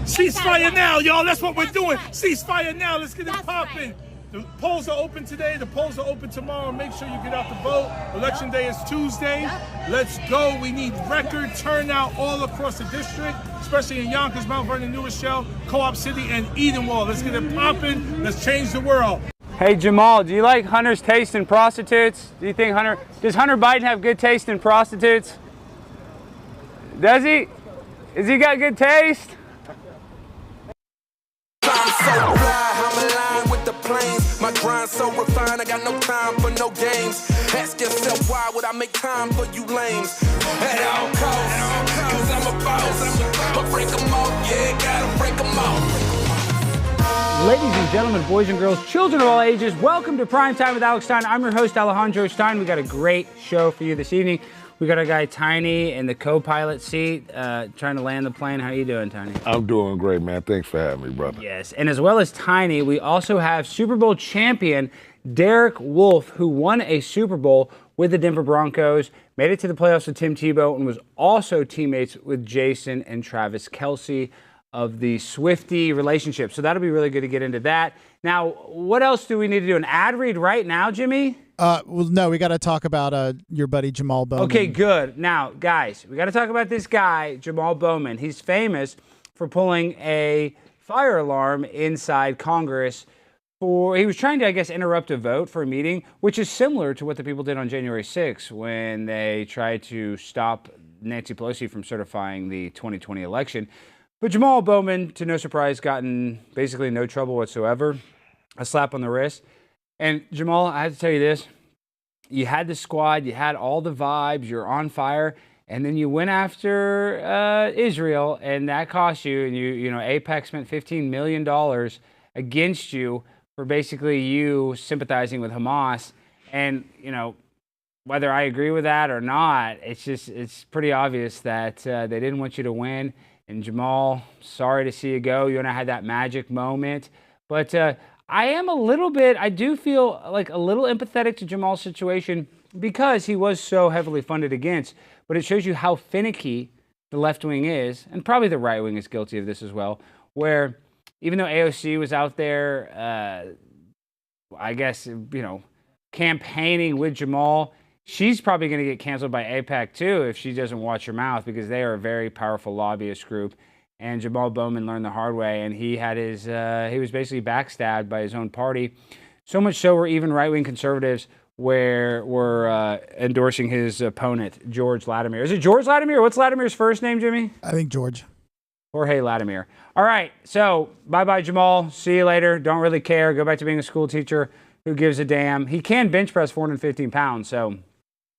Ceasefire now, y'all. That's what we're doing. Ceasefire now. Let's get it popping. The polls are open today. The polls are open tomorrow. Make sure you get out to vote. Election day is Tuesday. Let's go. We need record turnout all across the district, especially in Yonkers, Mount Vernon, New Rochelle, Co-op City, and Edenwald. Let's get it popping. Let's change the world. Hey Jamaal, do you like Hunter's taste in prostitutes? Do you think does Hunter Biden have good taste in prostitutes? Does he? Has he got good taste? I'm so fly, I'm aligned with the planes. My grind so refined, I got no time for no games. Ask yourself why would I make time for you lames? At all costs, cause I'm a boss. I'ma break them off, yeah, gotta break them off. Ladies and gentlemen, boys and girls, children of all ages, welcome to Prime Time with Alex Stein. I'm your host, Alejandro Stein. We got a great show for you this evening. We got our guy Tiny in the co-pilot seat, trying to land the plane. How you doing, Tiny? I'm doing great, man. Thanks for having me, brother. Yes, and as well as Tiny, we also have Super Bowl champion Derek Wolfe, who won a Super Bowl with the Denver Broncos, made it to the playoffs with Tim Tebow, and was also teammates with Jason and Travis Kelce of the Swiftie relationship. So that'll be really good to get into that. Now, what else do we need to do? An ad read right now, Jimmy? Well, no, we got to talk about your buddy Jamaal Bowman. Okay, good. Now, guys, we got to talk about this guy, Jamaal Bowman. He's famous for pulling a fire alarm inside Congress. He was trying to, I guess, interrupt a vote for a meeting, which is similar to what the people did on January 6th when they tried to stop Nancy Pelosi from certifying the 2020 election. But Jamaal Bowman, to no surprise, got in basically no trouble whatsoever. A slap on the wrist. And Jamaal, I have to tell you this. You had the squad, you had all the vibes, you're on fire, and then you went after Israel, and that cost you. And you know, AIPAC spent $15 million against you for basically you sympathizing with Hamas. And, you know, whether I agree with that or not, it's pretty obvious that they didn't want you to win. And Jamaal, sorry to see you go. You and I had that magic moment. But I do feel like a little empathetic to Jamaal's situation because he was so heavily funded against. But it shows you how finicky the left wing is, and probably the right wing is guilty of this as well, where even though AOC was out there, I guess, you know, campaigning with Jamaal, she's probably going to get canceled by AIPAC too if she doesn't watch her mouth, because they are a very powerful lobbyist group. And Jamaal Bowman learned the hard way, and he had he was basically backstabbed by his own party. So much so where even right-wing conservatives were endorsing his opponent, George Latimer. Is it George Latimer? What's Latimer's first name, Jimmy? I think George. Jorge Latimer. All right, so bye-bye, Jamaal. See you later. Don't really care. Go back to being a school teacher. Who gives a damn? He can bench press 415 pounds, so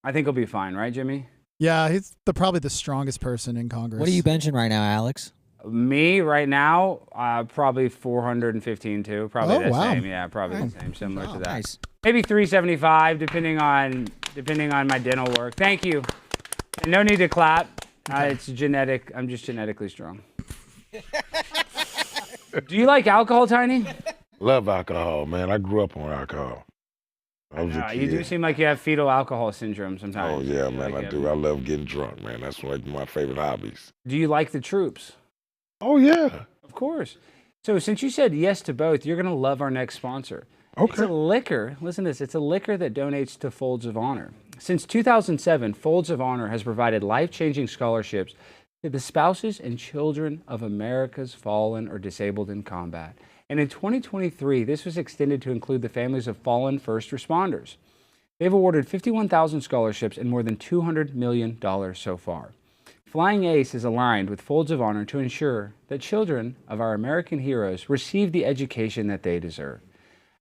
I think he'll be fine, right, Jimmy? Yeah, he's probably the strongest person in Congress. What are you benching right now, Alex? Me right now, probably 415 too. Probably the wow. same. Yeah, probably the same. Similar to that. Nice. Maybe 375, depending on my dental work. Thank you. And no need to clap. It's genetic. I'm just genetically strong. Do you like alcohol, Tiny? Love alcohol, man. I grew up on alcohol. I was a kid. You do seem like you have fetal alcohol syndrome sometimes. Oh, yeah, man, like I do. I love getting drunk, man. That's one of my favorite hobbies. Do you like the troops? Oh, yeah. Of course. So since you said yes to both, you're going to love our next sponsor. Okay. It's a liquor. Listen to this. It's a liquor that donates to Folds of Honor. Since 2007, Folds of Honor has provided life-changing scholarships to the spouses and children of America's fallen or disabled in combat. And in 2023, this was extended to include the families of fallen first responders. They've awarded 51,000 scholarships and more than $200 million so far. Flying Ace is aligned with Folds of Honor to ensure that children of our American heroes receive the education that they deserve.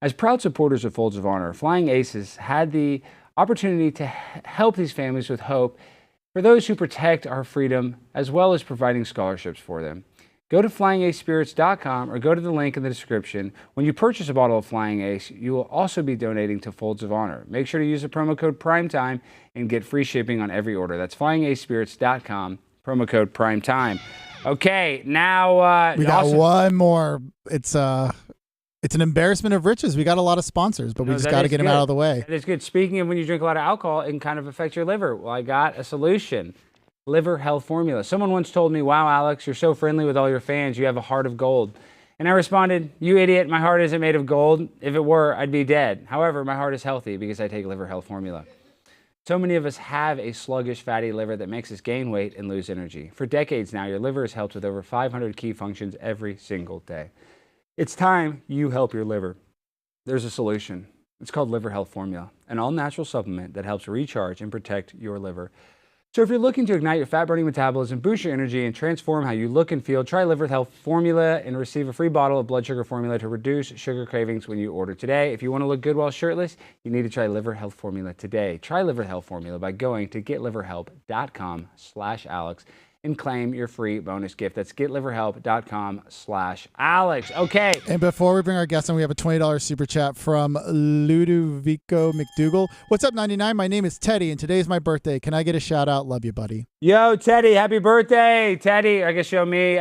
As proud supporters of Folds of Honor, Flying Ace has had the opportunity to help these families with hope for those who protect our freedom, as well as providing scholarships for them. Go to FlyingAceSpirits.com or go to the link in the description. When you purchase a bottle of Flying Ace, you will also be donating to Folds of Honor. Make sure to use the promo code PRIMETIME and get free shipping on every order. That's FlyingAceSpirits.com, promo code PRIMETIME. Okay, now... we got one more. It's an embarrassment of riches. We got a lot of sponsors, but we just got to get them out of the way. That is good. Speaking of when you drink a lot of alcohol, it can kind of affect your liver. Well, I got a solution. liver health formula. Someone once told me, wow, Alex, you're so friendly with all your fans. You have a heart of gold. And I responded, you idiot, my heart isn't made of gold. If it were, I'd be dead. However, my heart is healthy because I take liver health formula. So many of us have a sluggish fatty liver that makes us gain weight and lose energy. For decades now, your liver has helped with over 500 key functions every single day. It's time you help your liver. There's a solution. It's called Liver Health Formula, an all-natural supplement that helps recharge and protect your liver. So if you're looking to ignite your fat-burning metabolism, boost your energy, and transform how you look and feel, try Liver Health Formula and receive a free bottle of blood sugar formula to reduce sugar cravings when you order today. If you want to look good while shirtless, you need to try Liver Health Formula today. Try Liver Health Formula by going to getliverhelp.com/Alex and claim your free bonus gift. That's getliverhelp.com/Alex. Okay. And before we bring our guest on, we have a $20 super chat from Ludovico McDougal. What's up, 99? My name is Teddy, and today's my birthday. Can I get a shout out? Love you, buddy. Yo, Teddy, happy birthday. Teddy, I guess show me.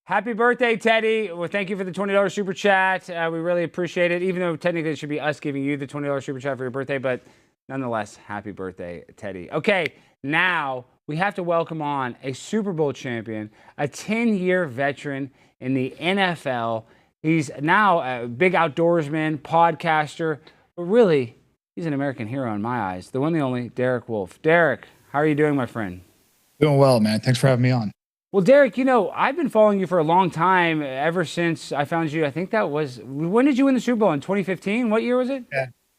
Happy birthday, Teddy. Well, thank you for the $20 super chat. We really appreciate it, even though technically it should be us giving you the $20 super chat for your birthday, but nonetheless, happy birthday, Teddy. Okay, now we have to welcome on a Super Bowl champion, a 10-year veteran in the NFL. He's now a big outdoorsman, podcaster, but really, he's an American hero in my eyes. The one, the only, Derek Wolfe. Derek, how are you doing, my friend? Doing well, man. Thanks for having me on. Well, Derek, you know, I've been following you for a long time, ever since I found you. I think that was, when did you win the Super Bowl? In 2015? What year was it?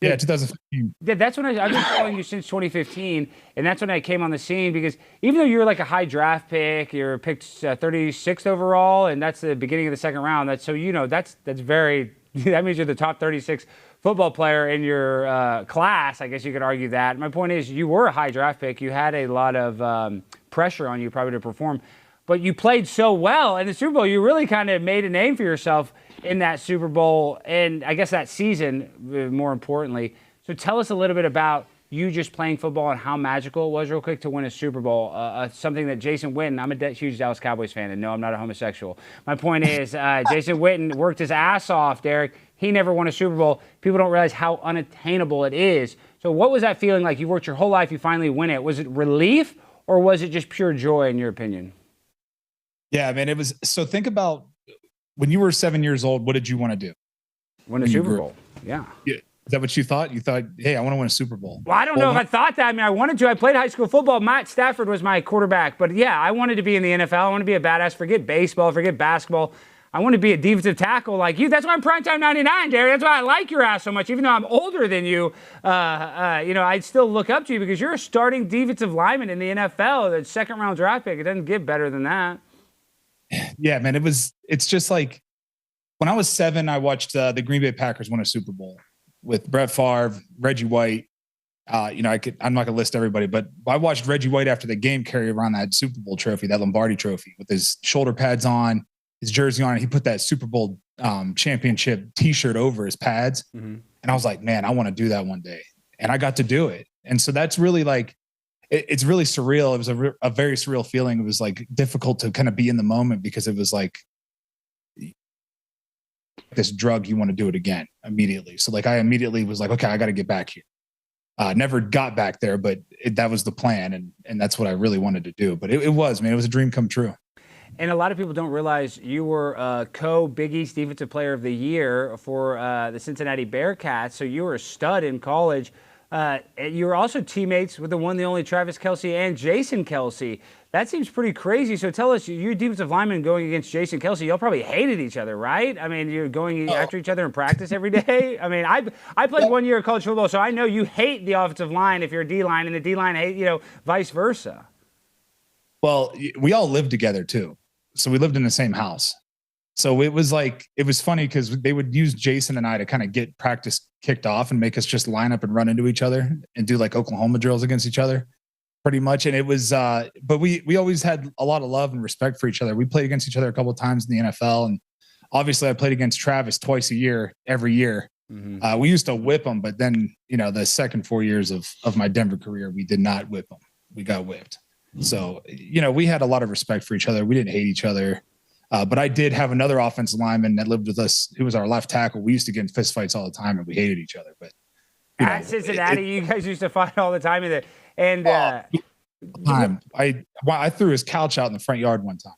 Yeah, 2015. Yeah, that's when I've been following you since 2015, and that's when I came on the scene, because even though you're like a high draft pick, you're picked 36th overall, and that's the beginning of the second round. That's very, that means you're the top 36 football player in your class. I guess you could argue that. My point is, you were a high draft pick. You had a lot of pressure on you probably to perform, but you played so well in the Super Bowl. You really kind of made a name for yourself in that Super Bowl, and I guess that season, more importantly. So tell us a little bit about you just playing football and how magical it was, real quick, to win a Super Bowl. Something that Jason Witten, I'm a huge Dallas Cowboys fan, and no, I'm not a homosexual. My point is, Jason Witten worked his ass off, Derek. He never won a Super Bowl. People don't realize how unattainable it is. So what was that feeling like? You worked your whole life, you finally win it. Was it relief, or was it just pure joy, in your opinion? Yeah, man, it was. So think about when you were 7 years old, what did you want to do? Win a Super Bowl. Yeah. Is that what you thought? You thought, hey, I want to win a Super Bowl. Well, I don't know if I thought that. I mean, I wanted to. I played high school football. Matt Stafford was my quarterback. But yeah, I wanted to be in the NFL. I want to be a badass. Forget baseball. Forget basketball. I want to be a defensive tackle like you. That's why I'm Primetime 99, Derek. That's why I like your ass so much. Even though I'm older than you, I still look up to you because you're a starting defensive lineman in the NFL. The second-round draft pick. It doesn't get better than that. Yeah, man. It's just like when I was 7, I watched the Green Bay Packers win a Super Bowl with Brett Favre, Reggie White. I'm not going to list everybody, but I watched Reggie White after the game carry around that Super Bowl trophy, that Lombardi trophy, with his shoulder pads on, his jersey on, and he put that Super Bowl championship T-shirt over his pads. Mm-hmm. And I was like, man, I want to do that one day. And I got to do it. And so that's really like, it's really surreal. It was a very surreal feeling. It was like difficult to kind of be in the moment because it was like this drug, you want to do it again immediately. So like I immediately was like, okay, I got to get back here. Never got back there, but that was the plan. And that's what I really wanted to do. But it was a dream come true. And a lot of people don't realize you were co-Big East Defensive Player of the Year for the Cincinnati Bearcats. So you were a stud in college. You were also teammates with the one, the only Travis Kelce and Jason Kelce. That seems pretty crazy. So tell us, you're defensive lineman going against Jason Kelce. Y'all probably hated each other, right? I mean, you're going after each other in practice every day. I mean, I played 1 year of college football, so I know you hate the offensive line if you're a D-line, and the D-line hate, vice versa. Well, we all lived together too. So we lived in the same house. So it was funny because they would use Jason and I to kind of get practice kicked off and make us just line up and run into each other and do like Oklahoma drills against each other pretty much. And it was, but we always had a lot of love and respect for each other. We played against each other a couple of times in the NFL. And obviously I played against Travis twice a year, every year. Mm-hmm. We used to whip him, but then, the second 4 years of my Denver career, we did not whip him. We got whipped. So, we had a lot of respect for each other. We didn't hate each other. But I did have another offensive lineman that lived with us, who was our left tackle. We used to get in fistfights all the time, and we hated each other. But at Cincinnati, you guys used to fight all the time. I threw his couch out in the front yard one time.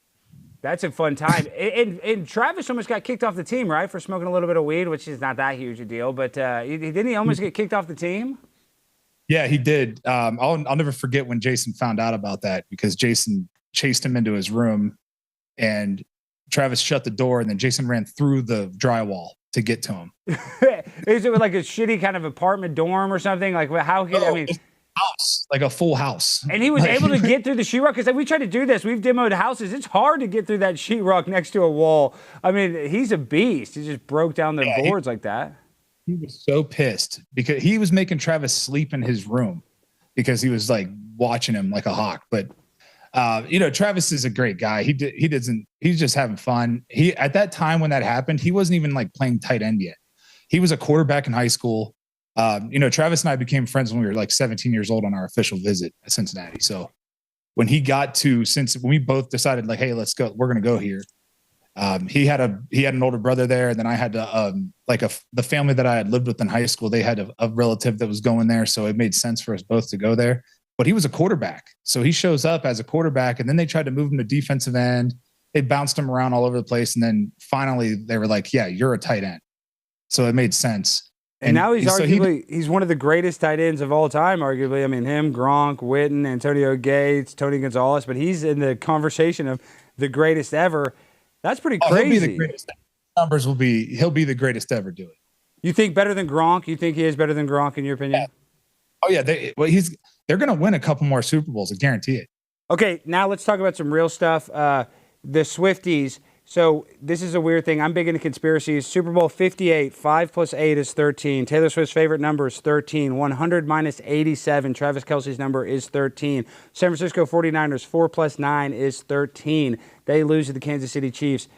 That's a fun time. And Travis almost got kicked off the team, right, for smoking a little bit of weed, which is not that huge a deal. But didn't he almost get kicked off the team? Yeah, he did. I'll never forget when Jason found out about that, because Jason chased him into his room and Travis shut the door, and then Jason ran through the drywall to get to him. Is it like a shitty kind of apartment dorm or something? Like, how could, I mean, house, like a full house. And he was able to get through the sheetrock, because we tried to do this. We've demoed houses. It's hard to get through that sheetrock next to a wall. I mean, he's a beast. He just broke down the boards like that. He was so pissed because he was making Travis sleep in his room because he was like watching him like a hawk. But Travis is a great guy. He's just having fun. At that time when that happened, he wasn't even like playing tight end yet. He was a quarterback in high school. Travis and I became friends when we were like 17 years old on our official visit at Cincinnati. So when we both decided like, hey, let's go, we're going to go here. He had an older brother there. And then I had the family that I had lived with in high school, they had a relative that was going there. So it made sense for us both to go there, but he was a quarterback. So he shows up as a quarterback, and then they tried to move him to defensive end. They bounced him around all over the place. And then finally they were like, yeah, you're a tight end. So it made sense. And now he's one of the greatest tight ends of all time, arguably. I mean, him, Gronk, Witten, Antonio Gates, Tony Gonzalez, but he's in the conversation of the greatest ever. That's pretty crazy. He'll be the greatest. He'll be the greatest to ever do it. You think better than Gronk? You think he is better than Gronk in your opinion? Yeah. Oh yeah. They're going to win a couple more Super Bowls. I guarantee it. Okay. Now let's talk about some real stuff. The Swifties. So this is a weird thing. I'm big into conspiracies. Super Bowl 58, 5 plus 8 is 13. Taylor Swift's favorite number is 13. 100 minus 87. Travis Kelce's number is 13. San Francisco 49ers, 4 plus 9 is 13. They lose to the Kansas City Chiefs.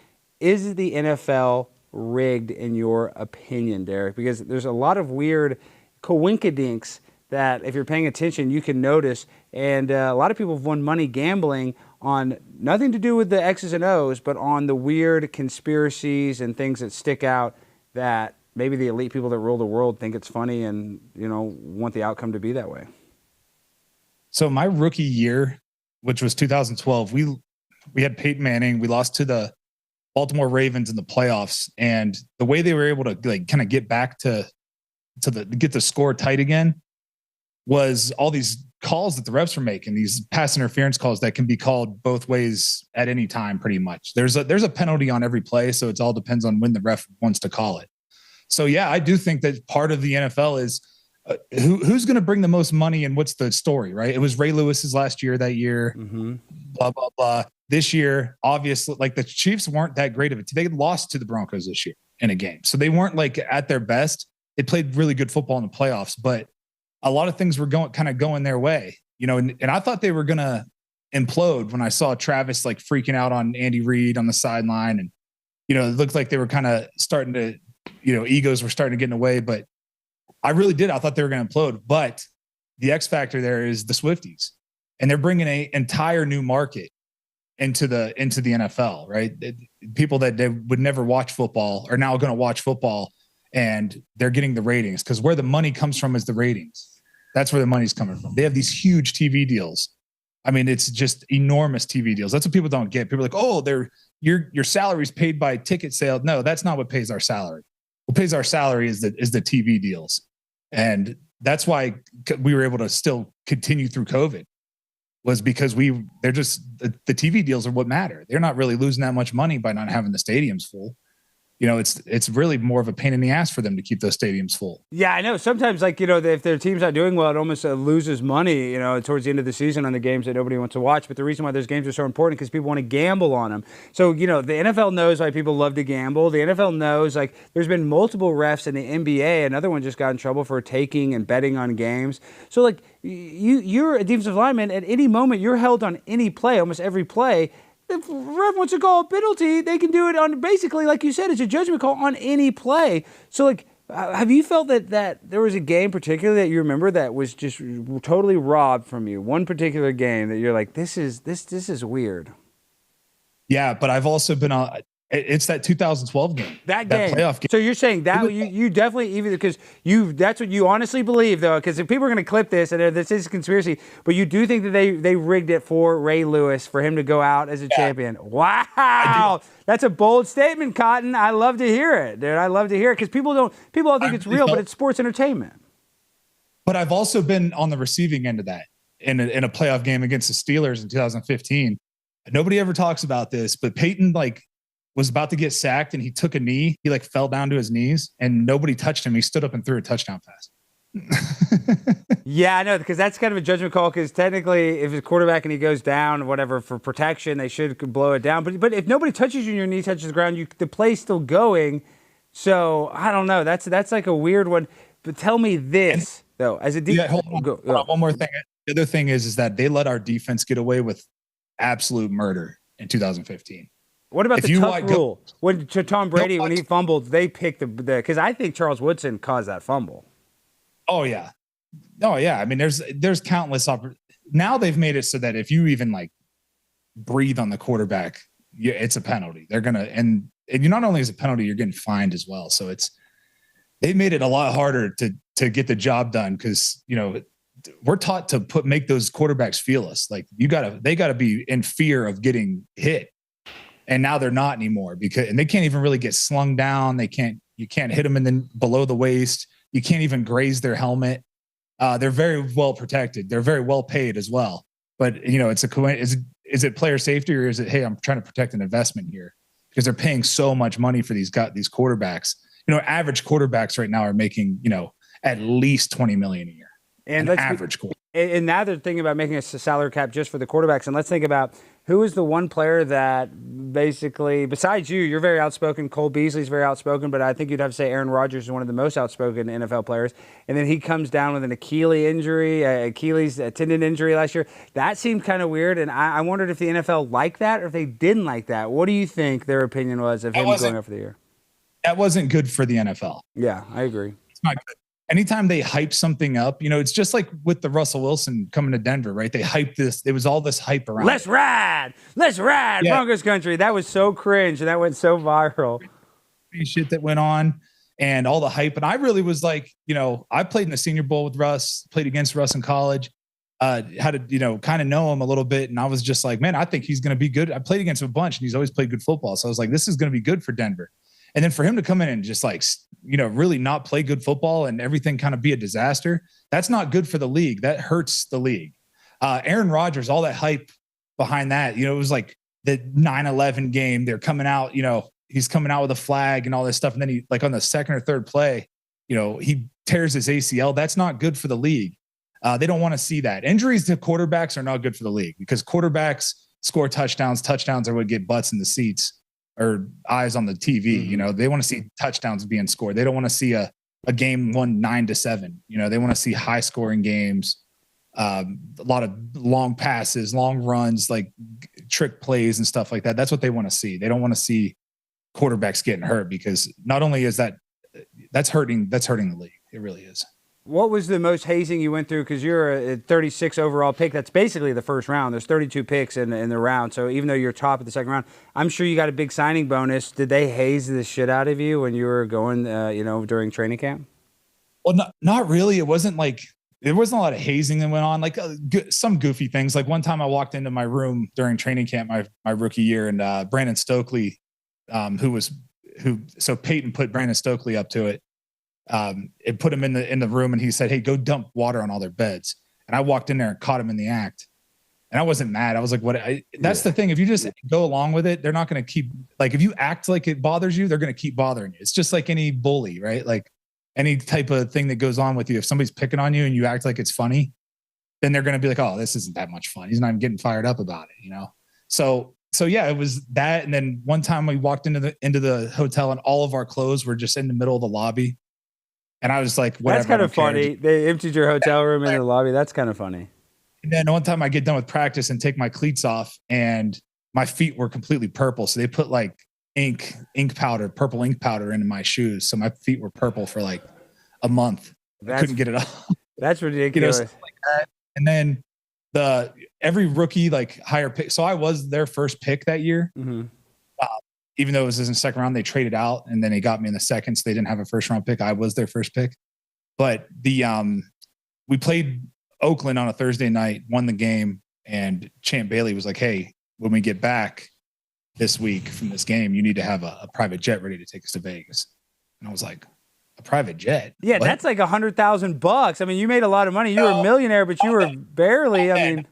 Is the NFL rigged in your opinion, Derek? Because there's a lot of weird coinkydinks that if you're paying attention, you can notice. And a lot of people have won money gambling on nothing to do with the X's and O's, but on the weird conspiracies and things that stick out that maybe the elite people that rule the world think it's funny and, want the outcome to be that way. So my rookie year, which was 2012, we had Peyton Manning. We lost to the Baltimore Ravens in the playoffs. And the way they were able to kind of get back to get the score tight again was all these calls that the refs were making, these pass interference calls that can be called both ways at any time. Pretty much there's a penalty on every play. So it all depends on when the ref wants to call it. So yeah, I do think that part of the NFL is who's going to bring the most money and what's the story, right? It was Ray Lewis's last year that year, blah, blah, blah. This year, obviously, like the Chiefs weren't that great of it. They lost to the Broncos this year in a game. So they weren't like at their best. They played really good football in the playoffs, but a lot of things were going their way, and I thought they were going to implode when I saw Travis like freaking out on Andy Reid on the sideline. And, it looked like they were kind of starting to, egos were starting to get in the way, but I really did. I thought they were going to implode, but the X factor there is the Swifties, and they're bringing an entire new market into the NFL, right? People that they would never watch football are now going to watch football, and they're getting the ratings, because where the money comes from is the ratings. That's where the money's coming from. They have these huge TV deals. I mean, it's just enormous TV deals. That's what people don't get. People are like, oh, your salary's paid by ticket sales. No, that's not what pays our salary. What pays our salary is the TV deals. And that's why we were able to still continue through COVID, was because they're just the TV deals are what matter. They're not really losing that much money by not having the stadiums full. It's really more of a pain in the ass for them to keep those stadiums full. Yeah, I know. Sometimes, if their team's not doing well, it almost loses money, towards the end of the season on the games that nobody wants to watch. But the reason why those games are so important is because people want to gamble on them. So, the NFL knows why people love to gamble. The NFL knows, there's been multiple refs in the NBA. Another one just got in trouble for taking and betting on games. So, you're a defensive lineman. At any moment, you're held on any play, almost every play. If ref wants to call a penalty, they can do it on basically, like you said, it's a judgment call on any play. So, have you felt that there was a game particularly that you remember that was just totally robbed from you? One particular game that you're like, this is weird. Yeah, but I've also been It's that 2012 game. That playoff game. So you're saying that you definitely, even because that's what you honestly believe, though, because if people are going to clip this and this is a conspiracy, but you do think that they rigged it for Ray Lewis for him to go out as a champion. Wow, that's a bold statement, Cotton. I love to hear it, dude. I love to hear it because people all think it's real, but it's sports entertainment. But I've also been on the receiving end of that in a playoff game against the Steelers in 2015. Nobody ever talks about this, but Peyton was about to get sacked and he took a knee. He fell down to his knees and nobody touched him. He stood up and threw a touchdown pass. Yeah, I know, because that's kind of a judgment call, because technically if it's quarterback and he goes down, whatever, for protection, they should blow it down. But if nobody touches you and your knee touches the ground, the play's still going. So I don't know. That's like a weird one. But tell me this, though, as a defense. Hold on, one more thing. The other thing is that they let our defense get away with absolute murder in 2015. What about the tuck rule? When to Tom Brady, when he fumbled, they picked the because I think Charles Woodson caused that fumble. Oh yeah. I mean, there's countless now they've made it so that if you even breathe on the quarterback, it's a penalty. They're gonna and you not only is a penalty, you're getting fined as well. So they've made it a lot harder to get the job done because we're taught to make those quarterbacks feel us. They gotta be in fear of getting hit. And now they're not anymore and they can't even really get slung down. You can't hit them below the waist. You can't even graze their helmet. They're very well protected. They're very well paid as well. But is it player safety or is it, hey, I'm trying to protect an investment here because they're paying so much money for these quarterbacks. Average quarterbacks right now are making, at least $20 million a year. And average quarterback. And now they're thinking about making a salary cap just for the quarterbacks. And let's think about who is the one player that basically, besides you're very outspoken. Cole Beasley's very outspoken, but I think you'd have to say Aaron Rodgers is one of the most outspoken NFL players. And then he comes down with an Achilles tendon injury last year. That seemed kind of weird. And I wondered if the NFL liked that or if they didn't like that. What do you think their opinion was of him going up for the year? That wasn't good for the NFL. Yeah, I agree. It's not good. Anytime they hype something up, it's just like with the Russell Wilson coming to Denver, right? They hyped this. There was all this hype around. Let's ride, yeah. Broncos country. That was so cringe, and that went so viral. Shit that went on, and all the hype. And I really was like, I played in the Senior Bowl with Russ, played against Russ in college. Had to, kind of know him a little bit, and I was just like, man, I think he's going to be good. I played against him a bunch, and he's always played good football. So I was like, this is going to be good for Denver. And then for him to come in and just really not play good football and everything kind of be a disaster, that's not good for the league. That hurts the league. Aaron Rodgers, all that hype behind that, it was like the 9/11 game. They're coming out, he's coming out with a flag and all this stuff. And then he on the second or third play, he tears his ACL. That's not good for the league. They don't want to see that. Injuries to quarterbacks are not good for the league because quarterbacks score touchdowns. Touchdowns are what get butts in the seats or eyes on the TV. Mm-hmm. They want to see touchdowns being scored. They don't want to see a game won 9-7. They want to see high scoring games, a lot of long passes, long runs, trick plays and stuff like that. That's what they want to see. They don't want to see quarterbacks getting hurt because not only is that's hurting the league. It really is. What was the most hazing you went through? Because you're a 36 overall pick. That's basically the first round. There's 32 picks in the round. So even though you're top of the second round, I'm sure you got a big signing bonus. Did they haze the shit out of you when you were going, during training camp? Well, not really. It wasn't there wasn't a lot of hazing that went on. Some goofy things. One time I walked into my room during training camp, my rookie year, and Brandon Stokely, so Peyton put Brandon Stokely up to it. It put him in the room and he said, hey, go dump water on all their beds. And I walked in there and caught him in the act. And I wasn't mad. I was like, that's the thing. If you just go along with it, they're not going to keep, if you act like it bothers you, they're going to keep bothering you. It's just like any bully, right? Any type of thing that goes on with you. If somebody's picking on you and you act like it's funny, then they're going to be like, oh, this isn't that much fun. He's not even getting fired up about it, So yeah, it was that. And then one time we walked into the hotel and all of our clothes were just in the middle of the lobby. And I was like, whatever. That's kind of funny. They emptied your hotel room in the lobby. That's kind of funny. And then one time I get done with practice and take my cleats off and my feet were completely purple. So they put purple ink powder into my shoes. So my feet were purple for a month. I couldn't get it off. That's ridiculous. That. And then every rookie higher pick. So I was their first pick that year. Mm-hmm. even though it was in the second round, they traded out and then they got me in the second. So they didn't have a first round pick. I was their first pick. But we played Oakland on a Thursday night, won the game. And Champ Bailey was like, hey, when we get back this week from this game, you need to have a private jet ready to take us to Vegas. And I was like, a private jet? Yeah, What? that's like $100,000. I mean, you made a lot of money. You were a millionaire, but you were barely, I mean.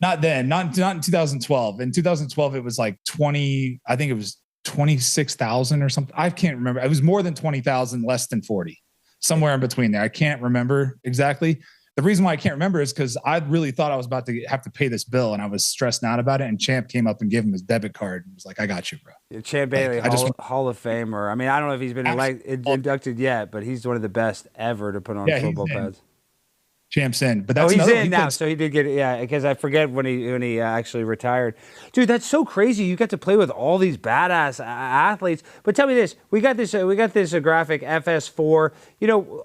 Not then, not in 2012. In 2012, it was like 20, I think it was 26,000 or something. I can't remember. It was more than 20,000, less than 40, somewhere in between there. I can't remember exactly. The reason why I can't remember is because I really thought I was about to have to pay this bill and I was stressed out about it. And Champ came up and gave him his debit card and was like, I got you, bro. Yeah, Champ Bailey, Like, Hall of Famer. I mean, I don't know if he's been inducted yet, but he's one of the best ever to put on football pads. Champ's in, but that's he's in now, so he did get it. Yeah, because I forget when he actually retired. Dude, that's so crazy. You got to play with all these badass athletes. But tell me this: we got this graphic FS4. You know,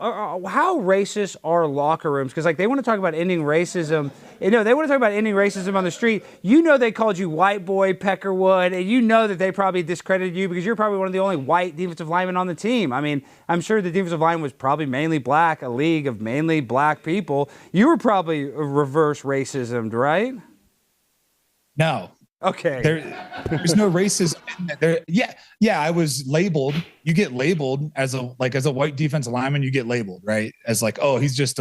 how racist are locker rooms? Because like they want to talk about ending racism. You know, they want to talk about ending racism on the street. You know, they called you white boy Peckerwood, and you know that they probably discredited you because you're probably one of the only white defensive linemen on the team. I mean, I'm sure the defensive line was probably mainly black, a league of mainly black people. You were probably reverse racism, right? No. Okay. There's no racism in there. Yeah. I was labeled. You get labeled as a white defensive lineman. You get labeled, right? As like, oh, he's just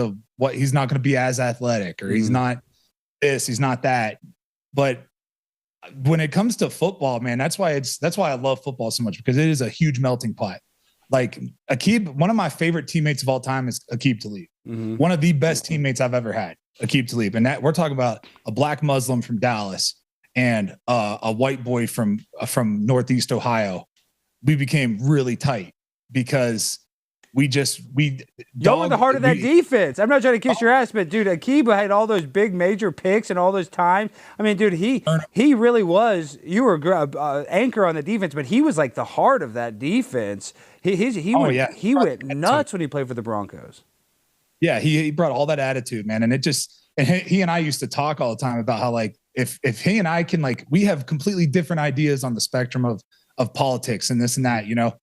he's not going to be as athletic, or he's not this, he's not that. But when it comes to football, man, that's why I love football so much, because it is a huge melting pot. Like Aqib, one of my favorite teammates of all time is Aqib Talib. Mm-hmm. One of the best teammates I've ever had, Aqib Talib. And that we're talking about a black Muslim from Dallas and a white boy from Northeast Ohio. We became really tight because y'all were the heart of that defense. I'm not trying to kiss your ass, but dude, Aqib had all those big major picks and all those times. I mean, dude, he really was. You were anchor on the defense, but he was like the heart of that defense. He went nuts when he played for the Broncos. Yeah, he brought all that attitude, man, and he and I used to talk all the time about how like if he and I can like we have completely different ideas on the spectrum of politics and this and that, you know.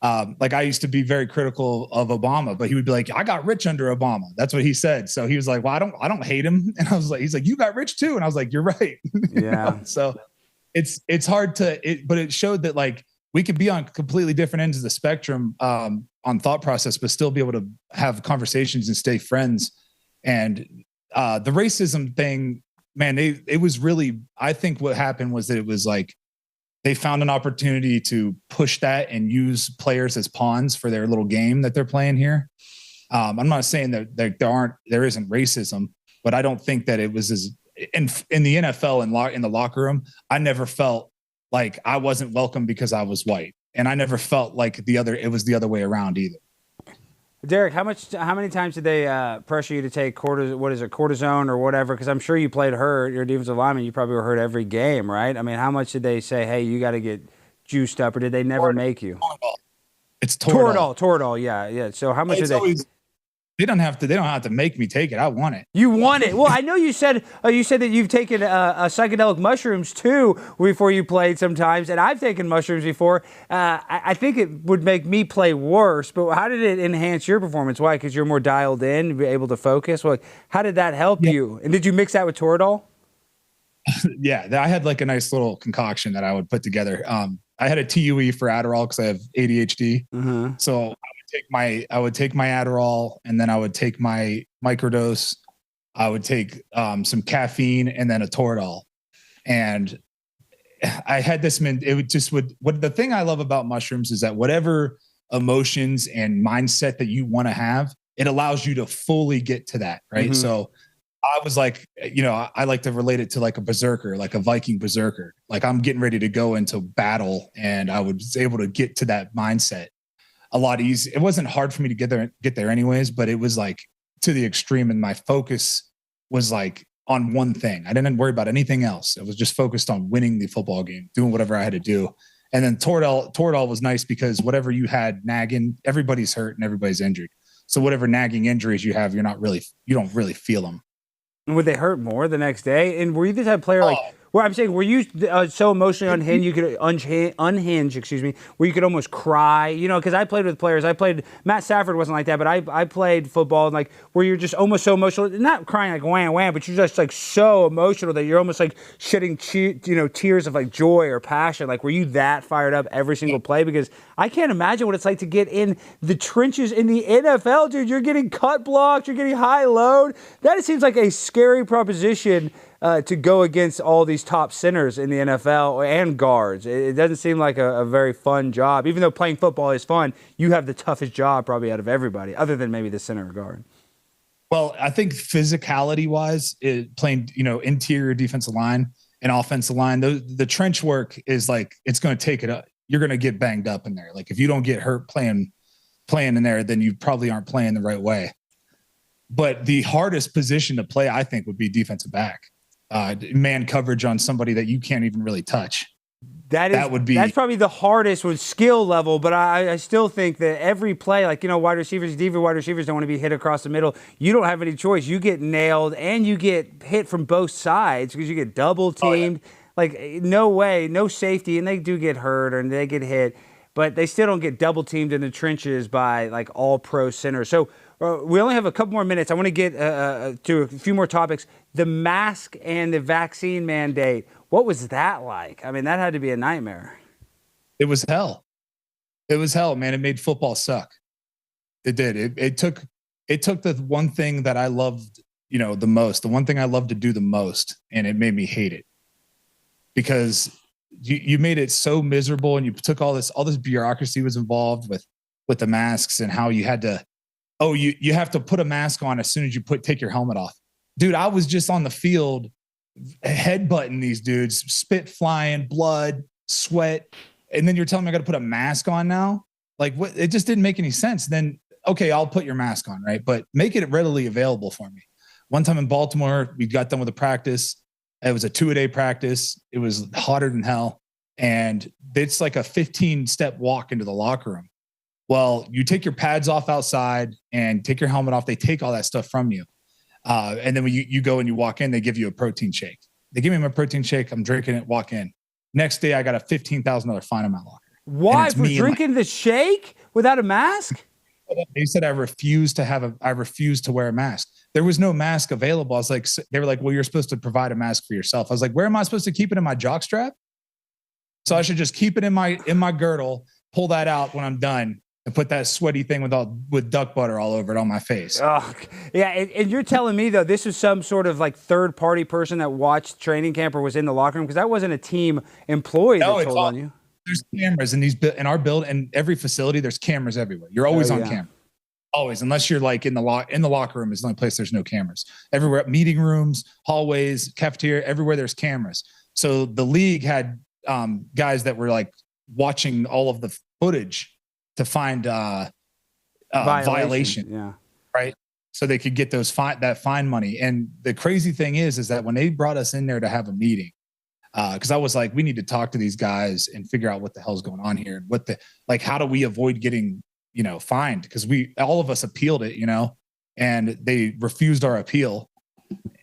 Like I used to be very critical of Obama, but he would be like, I got rich under Obama. That's what he said. So he was like, well, I don't hate him. And I was like, he's like, you got rich too. And I was like, you're right. Yeah. So it's hard but it showed that like we could be on completely different ends of the spectrum on thought process, but still be able to have conversations and stay friends. And the racism thing, man, it was really, I think what happened was that it was like, they found an opportunity to push that and use players as pawns for their little game that they're playing here. I'm not saying that there isn't racism, but I don't think that it was as in the NFL and in the locker room. I never felt like I wasn't welcome because I was white, and I never felt like it was the other way around either. Derek, how many times did they pressure you to take cortisone or whatever? Because I'm sure you played hurt. You're a defensive lineman. You probably were hurt every game, right? I mean, how much did they say, hey, you got to get juiced up, or did they never make you? It's Toradol. Toradol, yeah. So how much did they? They don't have to make me take it. I want it. You want it. Well, I know you said that you've taken psychedelic mushrooms too before you played sometimes, and I've taken mushrooms before. I think it would make me play worse, but how did it enhance your performance? Why? Because you're more dialed in, able to focus. Well, how did that help you? And did you mix that with Toradol? Yeah, I had like a nice little concoction that I would put together. I had a TUE for Adderall because I have ADHD. Mm-hmm. So I would take my Adderall, and then I would take my microdose. I would take some caffeine and then a Toradol. And I had this, the thing I love about mushrooms is that whatever emotions and mindset that you want to have, it allows you to fully get to that. Right. Mm-hmm. So I was like, you know, I like to relate it to like a berserker, like a Viking berserker. Like I'm getting ready to go into battle, and I was able to get to that mindset a lot easier. It wasn't hard for me to get there anyways, but it was like to the extreme, and my focus was like on one thing. I didn't worry about anything else. I was just focused on winning the football game, doing whatever I had to do. And then Toradol was nice because whatever you had nagging, everybody's hurt and everybody's injured. So whatever nagging injuries you have, you don't really feel them. Would they hurt more the next day? And were you the type of player like Well, I'm saying, were you so emotionally unhinged you could unhinge, excuse me, where you could almost cry? You know, because I played with players. Matt Stafford wasn't like that, but I played football, and like where you're just almost so emotional, not crying like wham wham, but you're just like so emotional that you're almost like shedding tears of like joy or passion. Like, were you that fired up every single play? Because I can't imagine what it's like to get in the trenches in the NFL, dude. You're getting cut blocked, you're getting high load. That seems like a scary proposition to go against all these top centers in the NFL and guards. It doesn't seem like a very fun job. Even though playing football is fun, you have the toughest job probably out of everybody, other than maybe the center or guard. Well, I think physicality-wise, playing interior defensive line and offensive line, the trench work is like it's going to take it up. You're going to get banged up in there. Like if you don't get hurt playing in there, then you probably aren't playing the right way. But the hardest position to play, I think, would be defensive back. Man coverage on somebody that you can't even really touch. That's probably the hardest with skill level, but I still think that every play, like, wide receivers don't want to be hit across the middle. You don't have any choice. You get nailed and you get hit from both sides because you get double teamed. Oh, yeah. Like, no way, no safety, and they do get hurt or they get hit, but they still don't get double teamed in the trenches by like all pro centers. So we only have a couple more minutes. I want to get to a few more topics. The mask and the vaccine mandate. What was that like? I mean, that had to be a nightmare. It was hell. It was hell, man. It made football suck. It did. It took the one thing that I loved, the most, the one thing I loved to do the most, and it made me hate it because you made it so miserable, and you took all this bureaucracy was involved with the masks and how you had to. Oh, you have to put a mask on as soon as you take your helmet off. Dude, I was just on the field headbutting these dudes, spit flying, blood, sweat. And then you're telling me I got to put a mask on now? Like, what? It just didn't make any sense. Then, okay, I'll put your mask on, right? But make it readily available for me. One time in Baltimore, we got done with a practice. It was a 2-a-day practice. It was hotter than hell. And it's like a 15-step walk into the locker room. Well, you take your pads off outside and take your helmet off. They take all that stuff from you. And then when you go and you walk in, they give you a protein shake. They give me my protein shake. I'm drinking it, walk in. Next day, I got a $15,000 fine on my locker. Why? For drinking the shake without a mask? They said I refused to wear a mask. There was no mask available. I was like, they were like, well, you're supposed to provide a mask for yourself. I was like, where am I supposed to keep it in my jock strap? So I should just keep it in my girdle, pull that out when I'm done, and put that sweaty thing with duck butter all over it on my face. Oh, yeah. And you're telling me, though, this was some sort of like third-party person that watched training camp or was in the locker room? Because that wasn't a team employee that told on you. There's cameras in our build and every facility. There's cameras everywhere. You're always on camera. Always, unless you're like in the locker room is the only place there's no cameras. Everywhere, meeting rooms, hallways, cafeteria, everywhere there's cameras. So the league had guys that were like watching all of the footage to find violation. Yeah. Right. So they could get that fine money. And the crazy thing is that when they brought us in there to have a meeting, because I was like, we need to talk to these guys and figure out what the hell's going on here. And how do we avoid getting, fined? Because all of us appealed it, and they refused our appeal.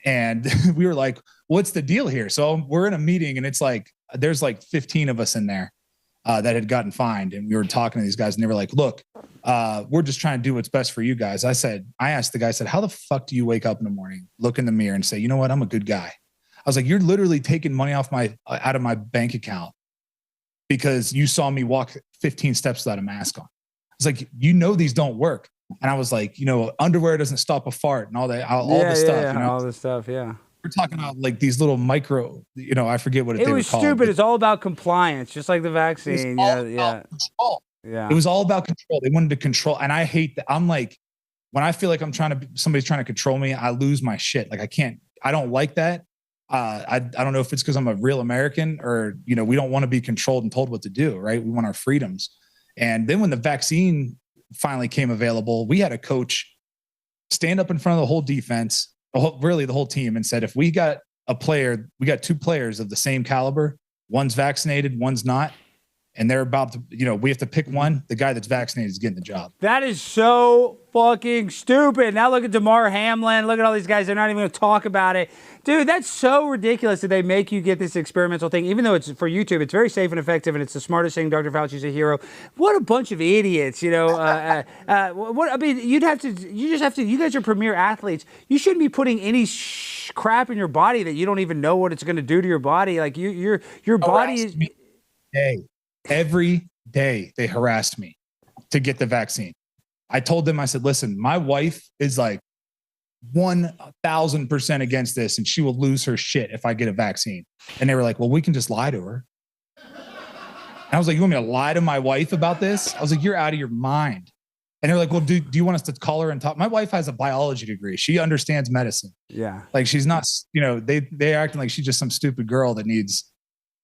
And we were like, what's the deal here? So we're in a meeting and it's like, there's like 15 of us in there that had gotten fined. And we were talking to these guys and they were like, look, we're just trying to do what's best for you guys. I asked the guy, I said, how the fuck do you wake up in the morning, look in the mirror and say, you know what? I'm a good guy. I was like, you're literally taking money out of my bank account because you saw me walk 15 steps without a mask on. I was like, these don't work. And I was like, underwear doesn't stop a fart and all that, all this stuff. All this stuff. Yeah. We're talking about like these little micro, I forget what it was stupid. It's all about compliance, just like the vaccine. Yeah. It was all about control. They wanted to control. And I hate that. I'm like, when I feel like somebody's trying to control me, I lose my shit. Like I don't like that. I don't know if it's because I'm a real American or, we don't want to be controlled and told what to do, right? We want our freedoms. And then when the vaccine finally came available, we had a coach stand up in front of the whole defense, really the whole team, and said, if we got two players of the same caliber, one's vaccinated, one's not, and they're about to, we have to pick one. The guy that's vaccinated is getting the job. That is so fucking stupid. Now look at DeMar Hamlin. Look at all these guys. They're not even going to talk about it. Dude, that's so ridiculous that they make you get this experimental thing. Even though it's for YouTube, it's very safe and effective, and it's the smartest thing. Dr. Fauci's a hero. What a bunch of idiots, you guys are premier athletes. You shouldn't be putting any crap in your body that you don't even know what it's going to do to your body. Like your body is... Every day they harassed me to get the vaccine. I told them, I said, listen, my wife is like 1,000% against this, and she will lose her shit if I get a vaccine. And they were like, well, we can just lie to her. And I was like, you want me to lie to my wife about this? I was like, you're out of your mind. And they're like, well, do you want us to call her and talk? My wife has a biology degree. She understands medicine. Yeah. Like she's not, they're acting like she's just some stupid girl that needs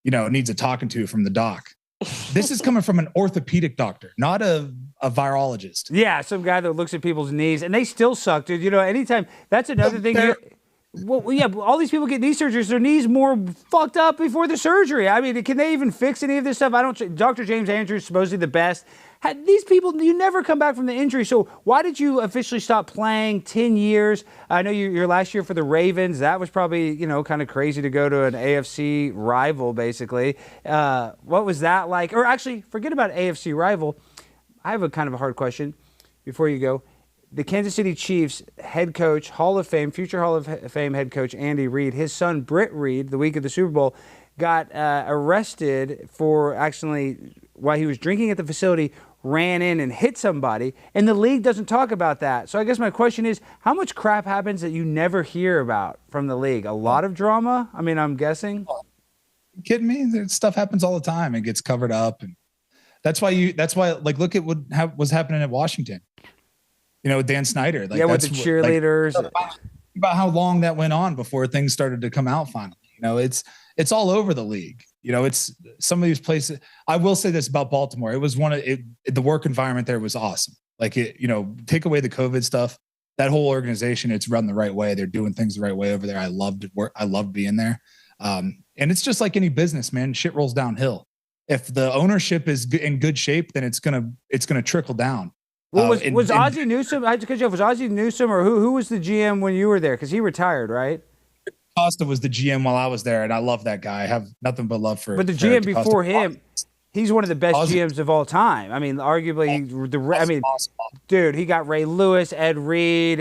a talking to from the doc. This is coming from an orthopedic doctor, not a virologist. Yeah, some guy that looks at people's knees, and they still suck, dude. Anytime. That's another thing. All these people get knee surgeries. Their knees more fucked up before the surgery. I mean, can they even fix any of this stuff? Dr. James Andrews, supposedly the best. These people, you never come back from the injury. So why did you officially stop playing 10 years? I know your last year for the Ravens, that was probably, kind of crazy to go to an AFC rival, basically. What was that like? Or actually, forget about AFC rival. I have a kind of a hard question before you go. The Kansas City Chiefs head coach, future Hall of Fame head coach Andy Reid, his son Britt Reid, the week of the Super Bowl, got arrested for while he was drinking at the facility, ran in and hit somebody, and the league doesn't talk about that. So I guess my question is, how much crap happens that you never hear about from the league? A lot of drama? I mean, I'm guessing. You kidding me? Stuff happens all the time. It gets covered up, and that's why like look at what was happening at Washington. With Dan Snyder. Like, with the cheerleaders. About how long that went on before things started to come out finally. It's all over the league. It's some of these places. I will say this about Baltimore. It was the work environment there was awesome. Like take away the COVID stuff, that whole organization, it's run the right way. They're doing things the right way over there. I loved work. I loved being there. And it's just like any business, man, shit rolls downhill. If the ownership is in good shape, then it's going to trickle down. Well, was Ozzie Newsome? Was Ozzie Newsome or who was the GM when you were there? Because he retired, right? Costa was the GM while I was there, and I love that guy. I have nothing but love for. But the GM before him, he's one of the best GMs of all time. I mean, arguably dude, he got Ray Lewis, Ed Reed,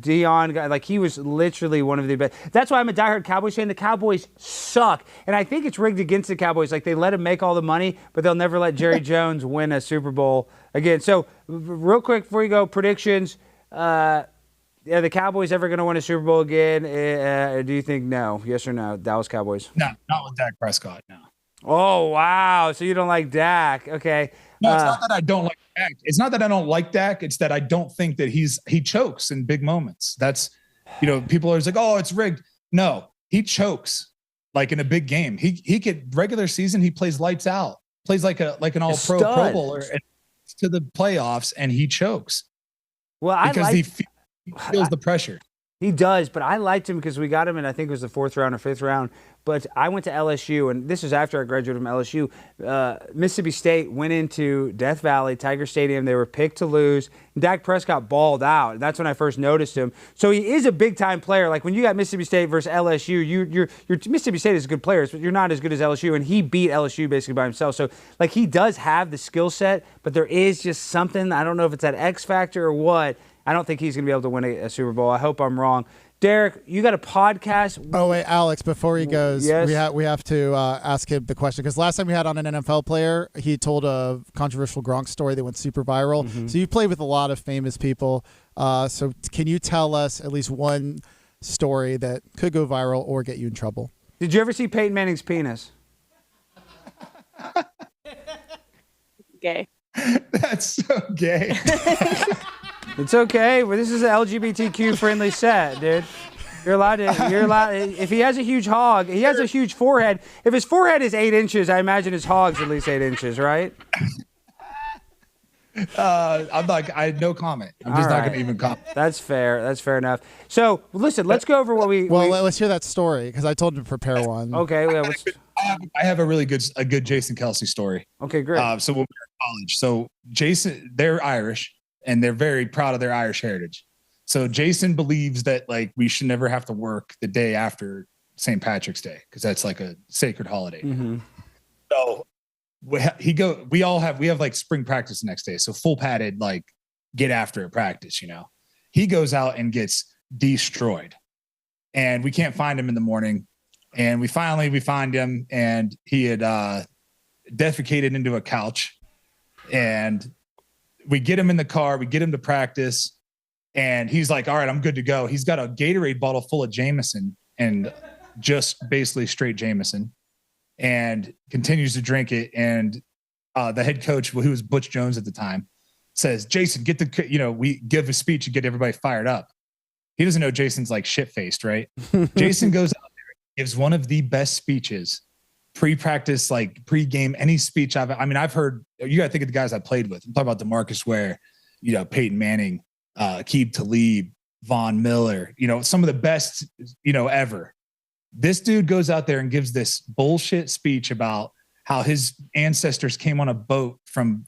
Dion. Like he was literally one of the best. That's why I'm a diehard Cowboys fan. The Cowboys suck, and I think it's rigged against the Cowboys. Like they let him make all the money, but they'll never let Jerry Jones win a Super Bowl again. So, real quick before you go, predictions. Are the Cowboys ever going to win a Super Bowl again? Do you think no? Yes or no? Dallas Cowboys? No, not with Dak Prescott, no. Oh, wow. So you don't like Dak. Okay. No, it's not that I don't like Dak. It's not that I don't like Dak. It's that I don't think that he chokes in big moments. That's, people are like, oh, it's rigged. No, he chokes like in a big game. He could regular season, he plays lights out, plays like an all pro bowler to the playoffs, and he chokes. Well, because he feels the pressure. He does, but I liked him because we got him in, I think it was the 4th round or 5th round. But I went to LSU, and this was after I graduated from LSU. Mississippi State went into Death Valley, Tiger Stadium. They were picked to lose. Dak Prescott balled out. That's when I first noticed him. So he is a big-time player. Like when you got Mississippi State versus LSU, your Mississippi State is good players, but you're not as good as LSU, and he beat LSU basically by himself. So like he does have the skill set, but there is just something. I don't know if it's that X factor or what. I don't think he's going to be able to win a Super Bowl. I hope I'm wrong. Derek, you got a podcast. Oh, wait, Alex, before he goes, yes? we have to ask him the question. Because last time we had on an NFL player, he told a controversial Gronk story that went super viral. Mm-hmm. So you played with a lot of famous people. So can you tell us at least one story that could go viral or get you in trouble? Did you ever see Peyton Manning's penis? Gay. That's so gay. It's okay. Well, this is an LGBTQ friendly set, dude. You're allowed. If he has a huge hog, he has a huge forehead. If his forehead is 8 inches, I imagine his hog's at least 8 inches, right? I had no comment. I'm just not going to even comment. That's fair. That's fair enough. So listen, let's go over what we. Well, let's hear that story because I told him to prepare one. Okay. I I have a good Jason Kelce story. Okay, great. So when we were in college, so Jason, they're Irish and they're very proud of their Irish heritage. So Jason believes that like we should never have to work the day after St. Patrick's Day because that's like a sacred holiday. Mm-hmm. So we have like spring practice the next day. So full padded, like get after it practice, you know. He goes out and gets destroyed and we can't find him in the morning. And we find him and he had defecated into a couch and we get him in the car, we get him to practice and he's like, all right, I'm good to go. He's got a Gatorade bottle full of Jameson and just basically straight Jameson and continues to drink it. And the head coach, who was Butch Jones at the time, says, Jason, we give a speech and get everybody fired up. He doesn't know Jason's like shit-faced, right? Jason goes out there, gives one of the best speeches, pre-practice, like pre-game, any speech I've heard. You got to think of the guys I played with. I'm talking about DeMarcus Ware, Peyton Manning, Aqib Talib, Von Miller, some of the best, ever. This dude goes out there and gives this bullshit speech about how his ancestors came on a boat from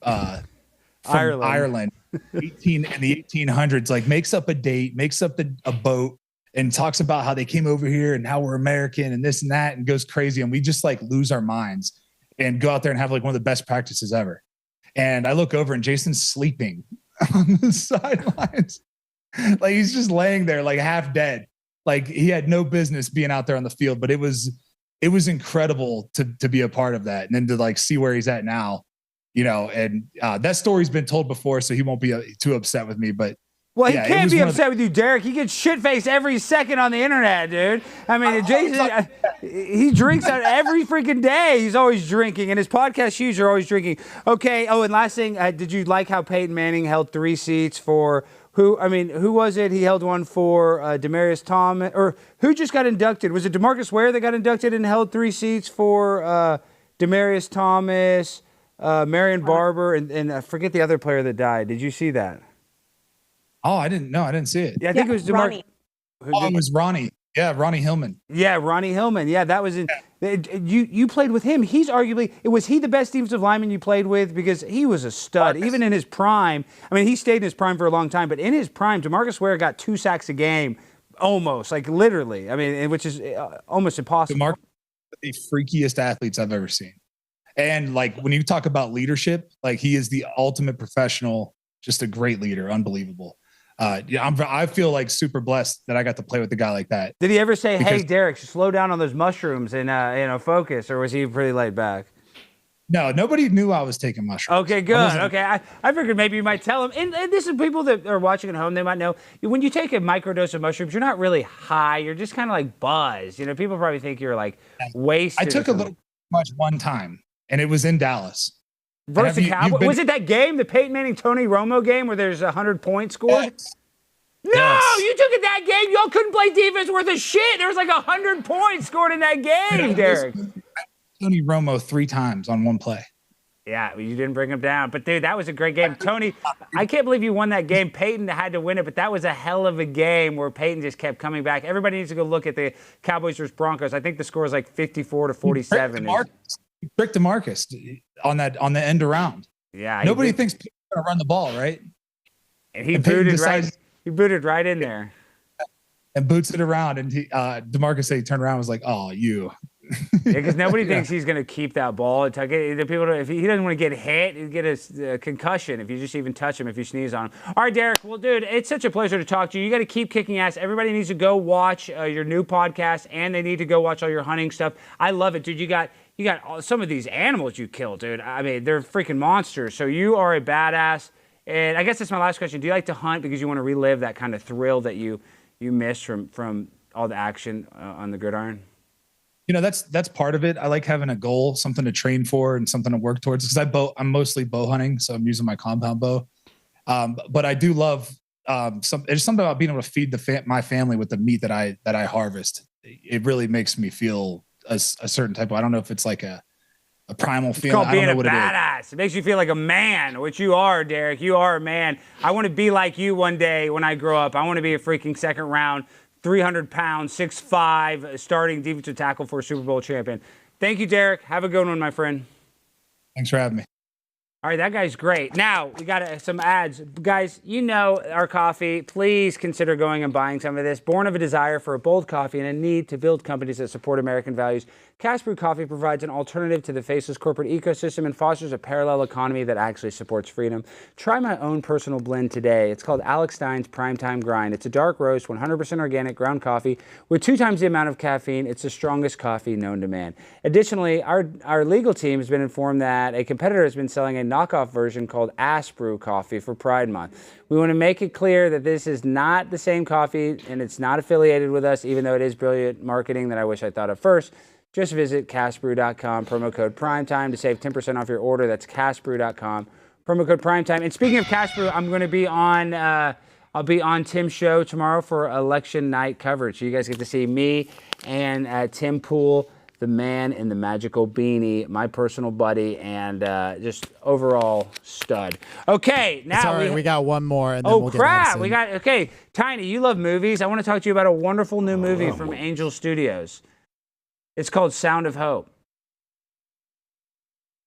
Ireland in the 1800s, like makes up a date, makes up a boat and talks about how they came over here and how we're American and this and that and goes crazy. And we just like lose our minds and go out there and have like one of the best practices ever. And I look over and Jason's sleeping on the sidelines. Like he's just laying there like half dead. Like he had no business being out there on the field, but it was incredible to be a part of that. And then to like see where he's at now, and that story's been told before, so he won't be too upset with me, but well, he can't be upset with you, Derek. He gets shit-faced every second on the internet, dude. I mean, Jason, he drinks out every freaking day. He's always drinking, and his podcast shoes are always drinking. Okay, and last thing, did you like how Peyton Manning held 3 seats for who was it? He held one for Demaryius Thomas, or who just got inducted? Was it DeMarcus Ware that got inducted and held 3 seats for Demaryius Thomas, Marion Barber, and I forget the other player that died. Did you see that? Oh, I didn't know. I didn't see it. Yeah, I think it was DeMarcus. Oh, it was Ronnie. Yeah, Ronnie Hillman. Yeah, Ronnie Hillman. Yeah, that was it. You played with him. He's arguably, was he the best defensive lineman you played with? Because he was a stud, even in his prime. I mean, he stayed in his prime for a long time, but in his prime, DeMarcus Ware got 2 sacks a game, almost, like literally. I mean, which is almost impossible. DeMarcus is the freakiest athletes I've ever seen. And like when you talk about leadership, like he is the ultimate professional, just a great leader, unbelievable. I feel like super blessed that I got to play with a guy like that. Did he ever say, "Hey, Derek, slow down on those mushrooms and focus," or was he pretty laid back? No, nobody knew I was taking mushrooms. Okay, good. Okay, I figured maybe you might tell them. And this is people that are watching at home. They might know when you take a microdose of mushrooms, you're not really high. You're just kind of like buzzed. People probably think you're like wasted. I took a little too much one time, and it was in Dallas. Versus the Cowboys. Was it that game, the Peyton Manning Tony Romo game, where there's 100 points scored? Yes. No, yes. You took it that game. Y'all couldn't play defense worth a shit. There was like 100 points scored in that game, Derek. Tony Romo 3 times on one play. Yeah, you didn't bring him down. But, dude, that was a great game. Tony, I can't believe you won that game. Peyton had to win it, but that was a hell of a game where Peyton just kept coming back. Everybody needs to go look at the Cowboys versus Broncos. I think the score is like 54-47. He tricked DeMarcus on the end around. Yeah. Nobody thinks people are going to run the ball, right? And he booted right in there. And boots it around. And DeMarcus said he turned around and was like, oh, you. Yeah, because nobody thinks he's going to keep that ball. If he doesn't want to get hit, he'd get a concussion if you just even touch him, if you sneeze on him. All right, Derek. Well, dude, it's such a pleasure to talk to you. You got to keep kicking ass. Everybody needs to go watch your new podcast, and they need to go watch all your hunting stuff. I love it, dude. You got some of these animals you kill, dude. I mean, they're freaking monsters. So you are a badass. And I guess that's my last question. Do you like to hunt because you want to relive that kind of thrill that you missed from all the action on the gridiron? That's part of it. I like having a goal, something to train for and something to work towards, because I'm mostly bow hunting, so I'm using my compound bow. But I do love there's something about being able to feed my family with the meat that I harvest. It really makes me feel a certain type of, I don't know if it's like a primal feeling. It's called being a badass. It makes you feel like a man, which you are, Derek. You are a man. I want to be like you one day when I grow up. I want to be a freaking second round, 300 pounds, 6'5", starting defensive tackle for a Super Bowl champion. Thank you, Derek. Have a good one, my friend. Thanks for having me. All right, that guy's great. Now, we got some ads. Guys, you know our coffee. Please consider going and buying some of this. Born of a desire for a bold coffee and a need to build companies that support American values, CastBrew Coffee provides an alternative to the faceless corporate ecosystem and fosters a parallel economy that actually supports freedom. Try my own personal blend today. It's called Alex Stein's Primetime Grind. It's a dark roast, 100% organic ground coffee with 2 times the amount of caffeine. It's the strongest coffee known to man. Additionally, our legal team has been informed that a competitor has been selling a knockoff version called CastBrew Coffee for Pride Month. We want to make it clear that this is not the same coffee and it's not affiliated with us, even though it is brilliant marketing that I wish I thought of first. Just visit castbrew.com, promo code PRIMETIME to save 10% off your order. That's castbrew.com, promo code PRIMETIME. And speaking of CastBrew, I'm going to be on, I'll be on Tim's show tomorrow for election night coverage. So you guys get to see me and Tim Pool, the man in the magical beanie, my personal buddy, and just overall stud. Okay, now Sorry, we got one more, and then oh we'll get crap, Addison. we got okay. Tiny, you love movies. I want to talk to you about a wonderful new movie from Angel Studios. It's called Sound of Hope.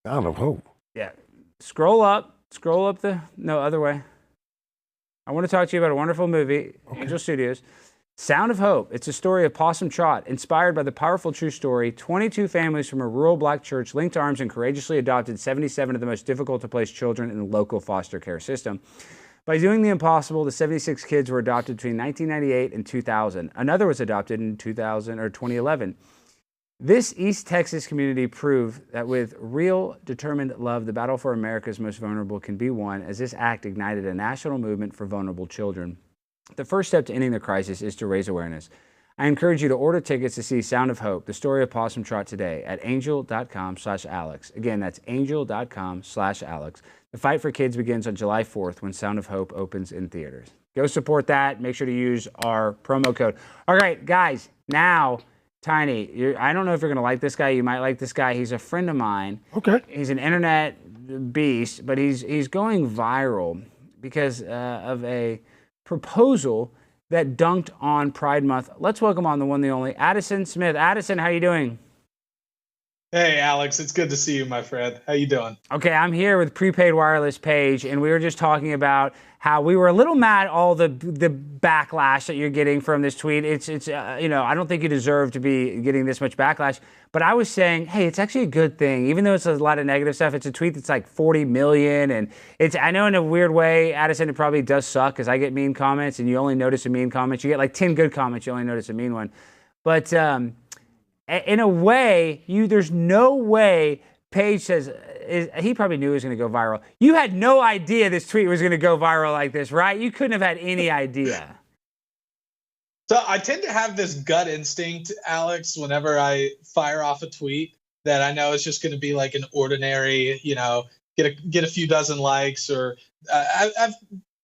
Sound of Hope. Yeah, scroll up the other way. I want to talk to you about a wonderful movie, Angel Studios. Sound of Hope. It's a story of Possum Trot, inspired by the powerful true story. 22 families from a rural black church linked arms and courageously adopted 77 of the most difficult to place children in the local foster care system. By doing the impossible, the 76 kids were adopted between 1998 and 2000. Another was adopted in 2011. This East Texas community proved that with real, determined love, the battle for America's most vulnerable can be won, as this act ignited a national movement for vulnerable children. The first step to ending the crisis is to raise awareness. I encourage you to order tickets to see Sound of Hope, the story of Possum Trot today at angel.com/Alex. Again, that's angel.com/Alex. The fight for kids begins on July 4th when Sound of Hope opens in theaters. Go support that. Make sure to use our promo code. All right, guys, now, Tiny, I don't know if you're going to like this guy. You might like this guy. He's a friend of mine. Okay. He's an internet beast, but he's going viral because of a proposal that dunked on Pride Month. Let's welcome on the one, the only, Addison Smith. Addison, how you doing? Hey, Alex. It's good to see you, my friend. How you doing? Okay, I'm here with Prepaid Wireless Paige, and we were just talking about how we were a little mad all the backlash that you're getting from this tweet. It's I don't think you deserve to be getting this much backlash. But I was saying, hey, it's actually a good thing. Even though it's a lot of negative stuff, it's a tweet that's like 40 million. And I know in a weird way, Addison, it probably does suck because I get mean comments and you only notice a mean comment. You get like 10 good comments, you only notice a mean one. But in a way, there's no way Paige says, he probably knew it was going to go viral. You had no idea this tweet was going to go viral like this, right? You couldn't have had any idea. So I tend to have this gut instinct, Alex, whenever I fire off a tweet that I know it's just going to be like an ordinary, get a few dozen likes, or I've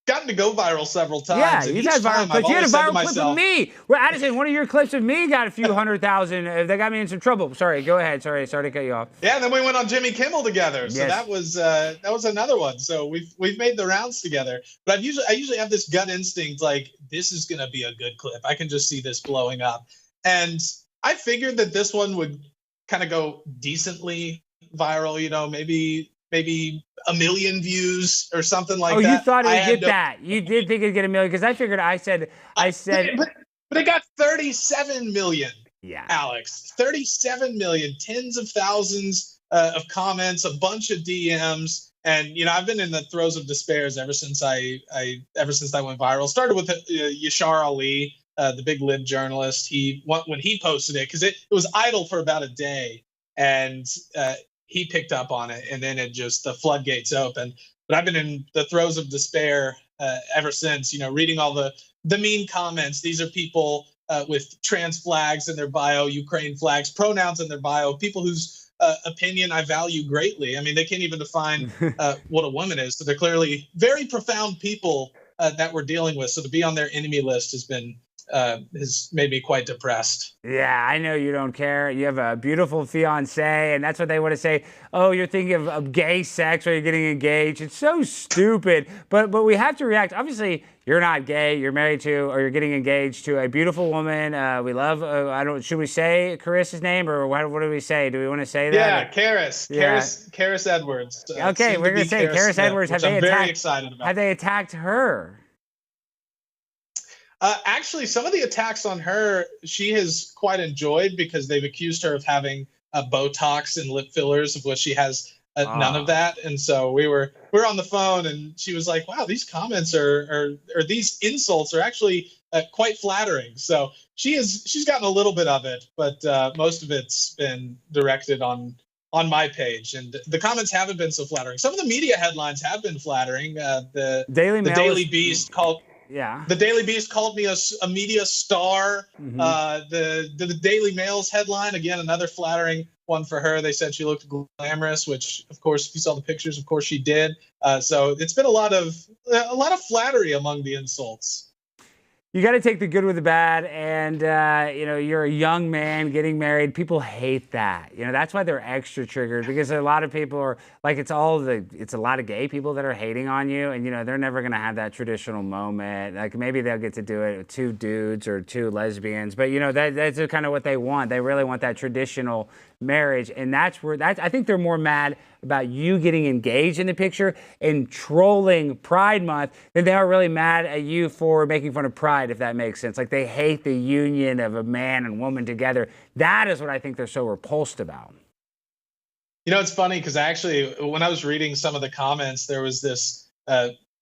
gotten to go viral several times. Yeah, you've had viral clips. You had a viral clip of me. Well, Addison, one of your clips of me got a few 100,000. That got me in some trouble. Sorry, go ahead. Sorry to cut you off. Yeah, and then we went on Jimmy Kimmel together. So yes. that was another one. So we've made the rounds together. But I usually have this gut instinct, like this is gonna be a good clip. I can just see this blowing up. And I figured that this one would kind of go decently viral, maybe 1 million views or something like that. Oh, you thought it would get that? You did think it'd get 1 million? Because I figured I said. But it got 37 million. Yeah, Alex, 37 million, tens of thousands of comments, a bunch of DMs, and I've been in the throes of despair ever since I went viral. Started with Yashar Ali, the big lib journalist. When he posted it, because it was idle for about a day, and he picked up on it, and then the floodgates opened. But I've been in the throes of despair ever since, reading all the mean comments. These are people with trans flags in their bio, Ukraine flags, pronouns in their bio, people whose opinion I value greatly. I mean, they can't even define what a woman is. So they're clearly very profound people that we're dealing with. So to be on their enemy list has been has made me quite depressed. Yeah, I know you don't care. You have a beautiful fiance, and that's what they want to say. Oh, you're thinking of gay sex while you're getting engaged. It's so stupid. But we have to react. Obviously, you're not gay. You're married to, or you're getting engaged to a beautiful woman. We love. Should we say Caris's name, or what do we say? Do we want to say that? Yeah, Karis. Yeah. Karis Edwards. Okay, we're gonna say Karis Edwards. I'm very excited about. Have they attacked her? Actually, some of the attacks on her, she has quite enjoyed because they've accused her of having Botox and lip fillers, of which she has none of that. And so we were on the phone, and she was like, "Wow, these comments or these insults are actually quite flattering." So she's gotten a little bit of it, but most of it's been directed on my page, and the comments haven't been so flattering. Some of the media headlines have been flattering. The Daily Beast called. Yeah. The Daily Beast called me a media star. Mm-hmm. The Daily Mail's headline, again, another flattering one for her. They said she looked glamorous, which, of course, if you saw the pictures, of course she did. So it's been a lot of flattery among the insults. You got to take the good with the bad, and you're a young man getting married. People hate that. That's why they're extra triggered, because a lot of people are like, it's a lot of gay people that are hating on you, and they're never gonna have that traditional moment. Like maybe they'll get to do it with two dudes or two lesbians, but that's kind of what they want. They really want that traditional marriage, and I think they're more mad about you getting engaged in the picture and trolling Pride Month than they are really mad at you for making fun of Pride, if that makes sense. Like they hate the union of a man and woman together. That is what I think they're so repulsed about. It's funny because actually, when I was reading some of the comments, there was this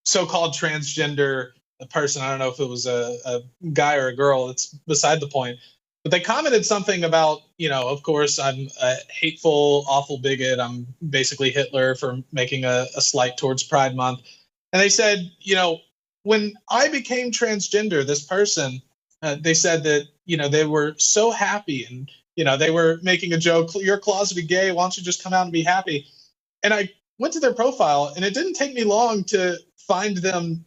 so-called transgender person. I don't know if it was a guy or a girl. It's beside the point. But they commented something about, of course, I'm a hateful, awful bigot. I'm basically Hitler for making a slight towards Pride Month. And they said, when I became transgender, this person, they said that, they were so happy and, they were making a joke, "You're closeted gay. Why don't you just come out and be happy?" And I went to their profile, and it didn't take me long to find them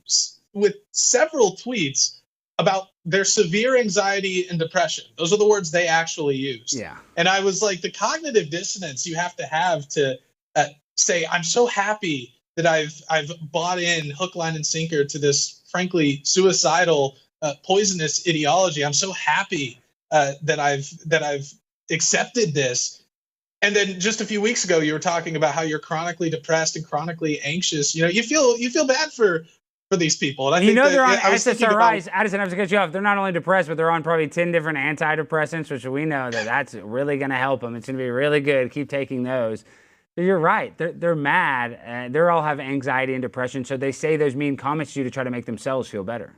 with several tweets about their severe anxiety and depression. Those are the words they actually used. Yeah. And I was like, the cognitive dissonance you have to say, I'm so happy that I've bought in hook, line, and sinker to this, frankly, suicidal, poisonous ideology. I'm so happy that I've accepted this. And then just a few weeks ago, you were talking about how you're chronically depressed and chronically anxious. You feel bad for these people. And I think they're on SSRIs. Addison, I have to cut you off. They're not only depressed, but they're on probably 10 different antidepressants, which we know that's really going to help them. It's going to be really good. Keep taking those. But you're right. They're mad. They all have anxiety and depression, so they say those mean comments to you to try to make themselves feel better.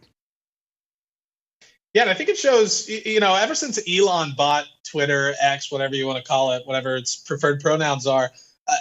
Yeah, and I think it shows, ever since Elon bought Twitter, X, whatever you want to call it, whatever its preferred pronouns are,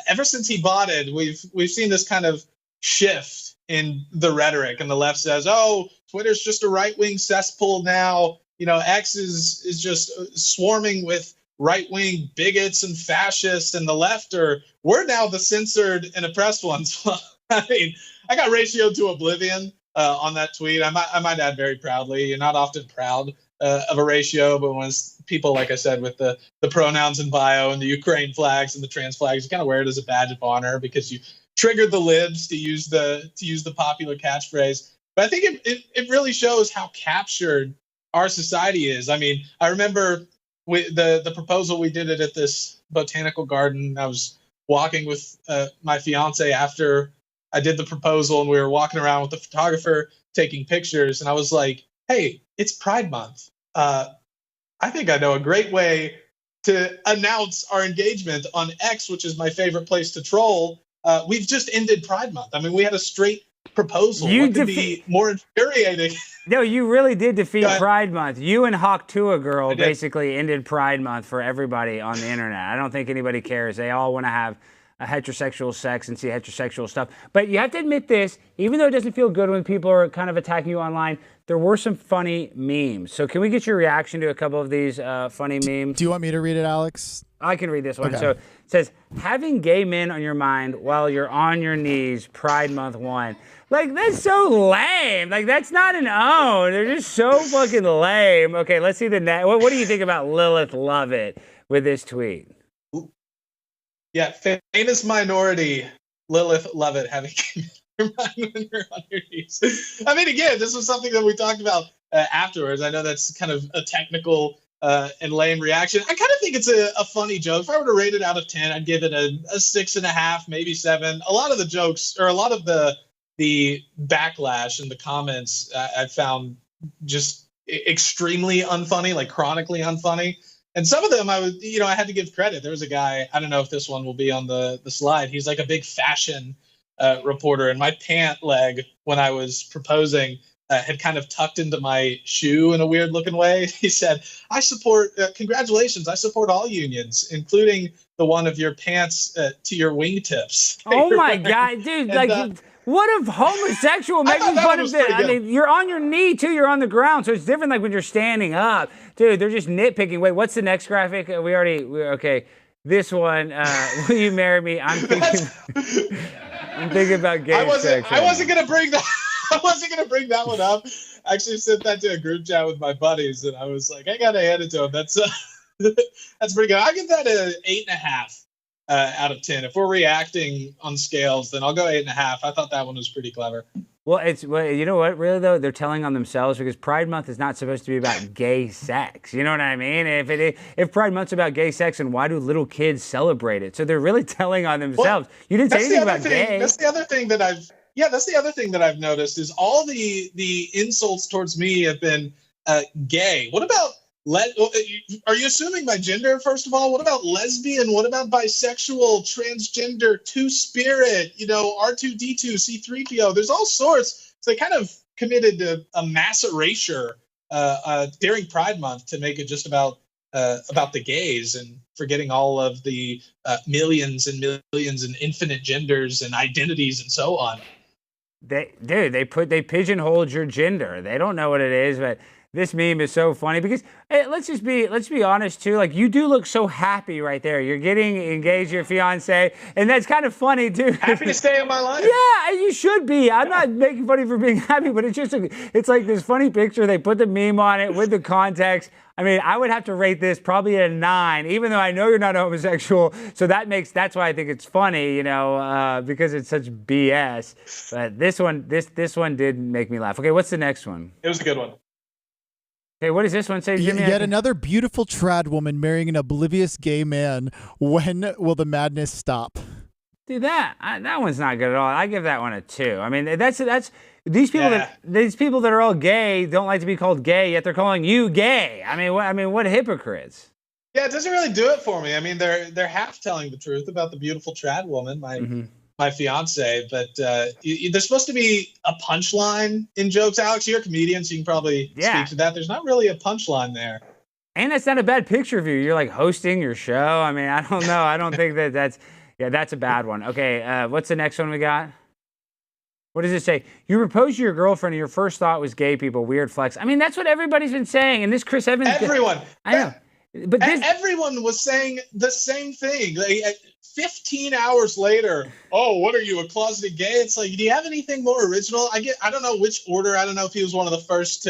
ever since he bought it, we've seen this kind of shift in the rhetoric, and the left says, "Oh, Twitter's just a right-wing cesspool now. X is just swarming with right-wing bigots and fascists, and the left we're now the censored and oppressed ones." I mean, I got ratioed to oblivion on that tweet. I might add very proudly. You're not often proud of a ratio, but when it's people, like I said, with the pronouns in bio and the Ukraine flags and the trans flags, you kind of wear it as a badge of honor because you triggered the libs to use the popular catchphrase. But I think it really shows how captured our society is. I mean, I remember the proposal, we did it at this botanical garden. I was walking with my fiance after I did the proposal, and we were walking around with the photographer taking pictures, and I was like, "Hey, it's Pride Month. I think I know a great way to announce our engagement on X, which is my favorite place to troll. We've just ended Pride Month. I mean, we had a straight proposal. What could be more infuriating?" No, you really did defeat Pride Month. You and Hawk Tua Girl basically ended Pride Month for everybody on the internet. I don't think anybody cares. They all want to have heterosexual sex and see heterosexual stuff. But you have to admit this, even though it doesn't feel good when people are kind of attacking you online, there were some funny memes. So can we get your reaction to a couple of these funny memes? Do you want me to read it, Alex? I can read this one. Okay. So it says, having gay men on your mind while you're on your knees, Pride Month 1. Like, that's so lame. Like, that's not an own. They're just so fucking lame. Okay, let's see the next. What do you think about Lilith Lovett with this tweet? Yeah, famous minority Lilith Lovett having when you're on your knees. I mean, again, this was something that we talked about afterwards. I know that's kind of a technical and lame reaction. I kind of think it's a funny joke. If I were to rate it out of 10, I'd give it a 6.5, maybe 7. A lot of the jokes, or a lot of the backlash in the comments, I found just extremely unfunny, like chronically unfunny. And some of them I had to give credit. There was a guy, I don't know if this one will be on the slide. He's like a big fashion reporter, and my pant leg when I was proposing had kind of tucked into my shoe in a weird looking way. He said, I support, congratulations, I support all unions, including the one of your pants to your wingtips. Oh my God, dude, and, what if homosexual making fun of this? I mean, you're on your knee too, you're on the ground, so it's different like when you're standing up. Dude, they're just nitpicking. Wait, what's the next graphic? Okay. This one, will you marry me? I'm thinking about gay sex. I wasn't gonna bring that one up. I actually sent that to a group chat with my buddies, and I was like, I gotta hand it to him. That's pretty good. I'll give that an 8.5 out of 10. If we're reacting on scales, then I'll go 8.5. I thought that one was pretty clever. Well, you know what, really though, they're telling on themselves, because Pride Month is not supposed to be about gay sex. You know what I mean? If Pride Month's about gay sex, then why do little kids celebrate it? So they're really telling on themselves. Well, you didn't say anything about gay. That's the other thing that I've noticed is all the insults towards me have been gay. What about are you assuming my gender, first of all? What about lesbian? What about bisexual, transgender, two-spirit, R2-D2, C3PO? There's all sorts. So they kind of committed a mass erasure during Pride Month to make it just about the gays, and forgetting all of the millions and millions and infinite genders and identities and so on. They pigeonholed your gender. They don't know what it is, but this meme is so funny because let's be honest too. Like, you do look so happy right there. You're getting engaged to your fiance, and that's kind of funny too. Happy to stay in my life. Yeah, you should be. I'm not making fun of you for being happy, but it's like this funny picture. They put the meme on it with the context. I mean, I would have to rate this probably a 9, even though I know you're not homosexual. So that's why I think it's funny, because it's such BS. But this one did make me laugh. Okay, what's the next one? It was a good one. Okay, what does this one say, Jimmy? Yet another beautiful trad woman marrying an oblivious gay man. When will the madness stop? Dude, that one's not good at all. I give that one a 2. I mean, that's these people that are all gay don't like to be called gay, yet they're calling you gay. I mean, what hypocrites? Yeah, it doesn't really do it for me. I mean, they're half telling the truth about the beautiful trad woman, my fiance, but there's supposed to be a punchline in jokes. Alex, you're a comedian, so you can probably speak to that. There's not really a punchline there. And that's not a bad picture of you. You're like hosting your show. I mean, I don't know. I don't think that's a bad one. Okay, what's the next one we got? What does it say? You proposed to your girlfriend and your first thought was gay people. Weird flex. I mean, that's what everybody's been saying. And this Chris Evans. Everyone. I know. But everyone was saying the same thing. Like, 15 hours later, oh, what are you, a closeted gay? It's like, do you have anything more original? I don't know which order. I don't know if he was one of the first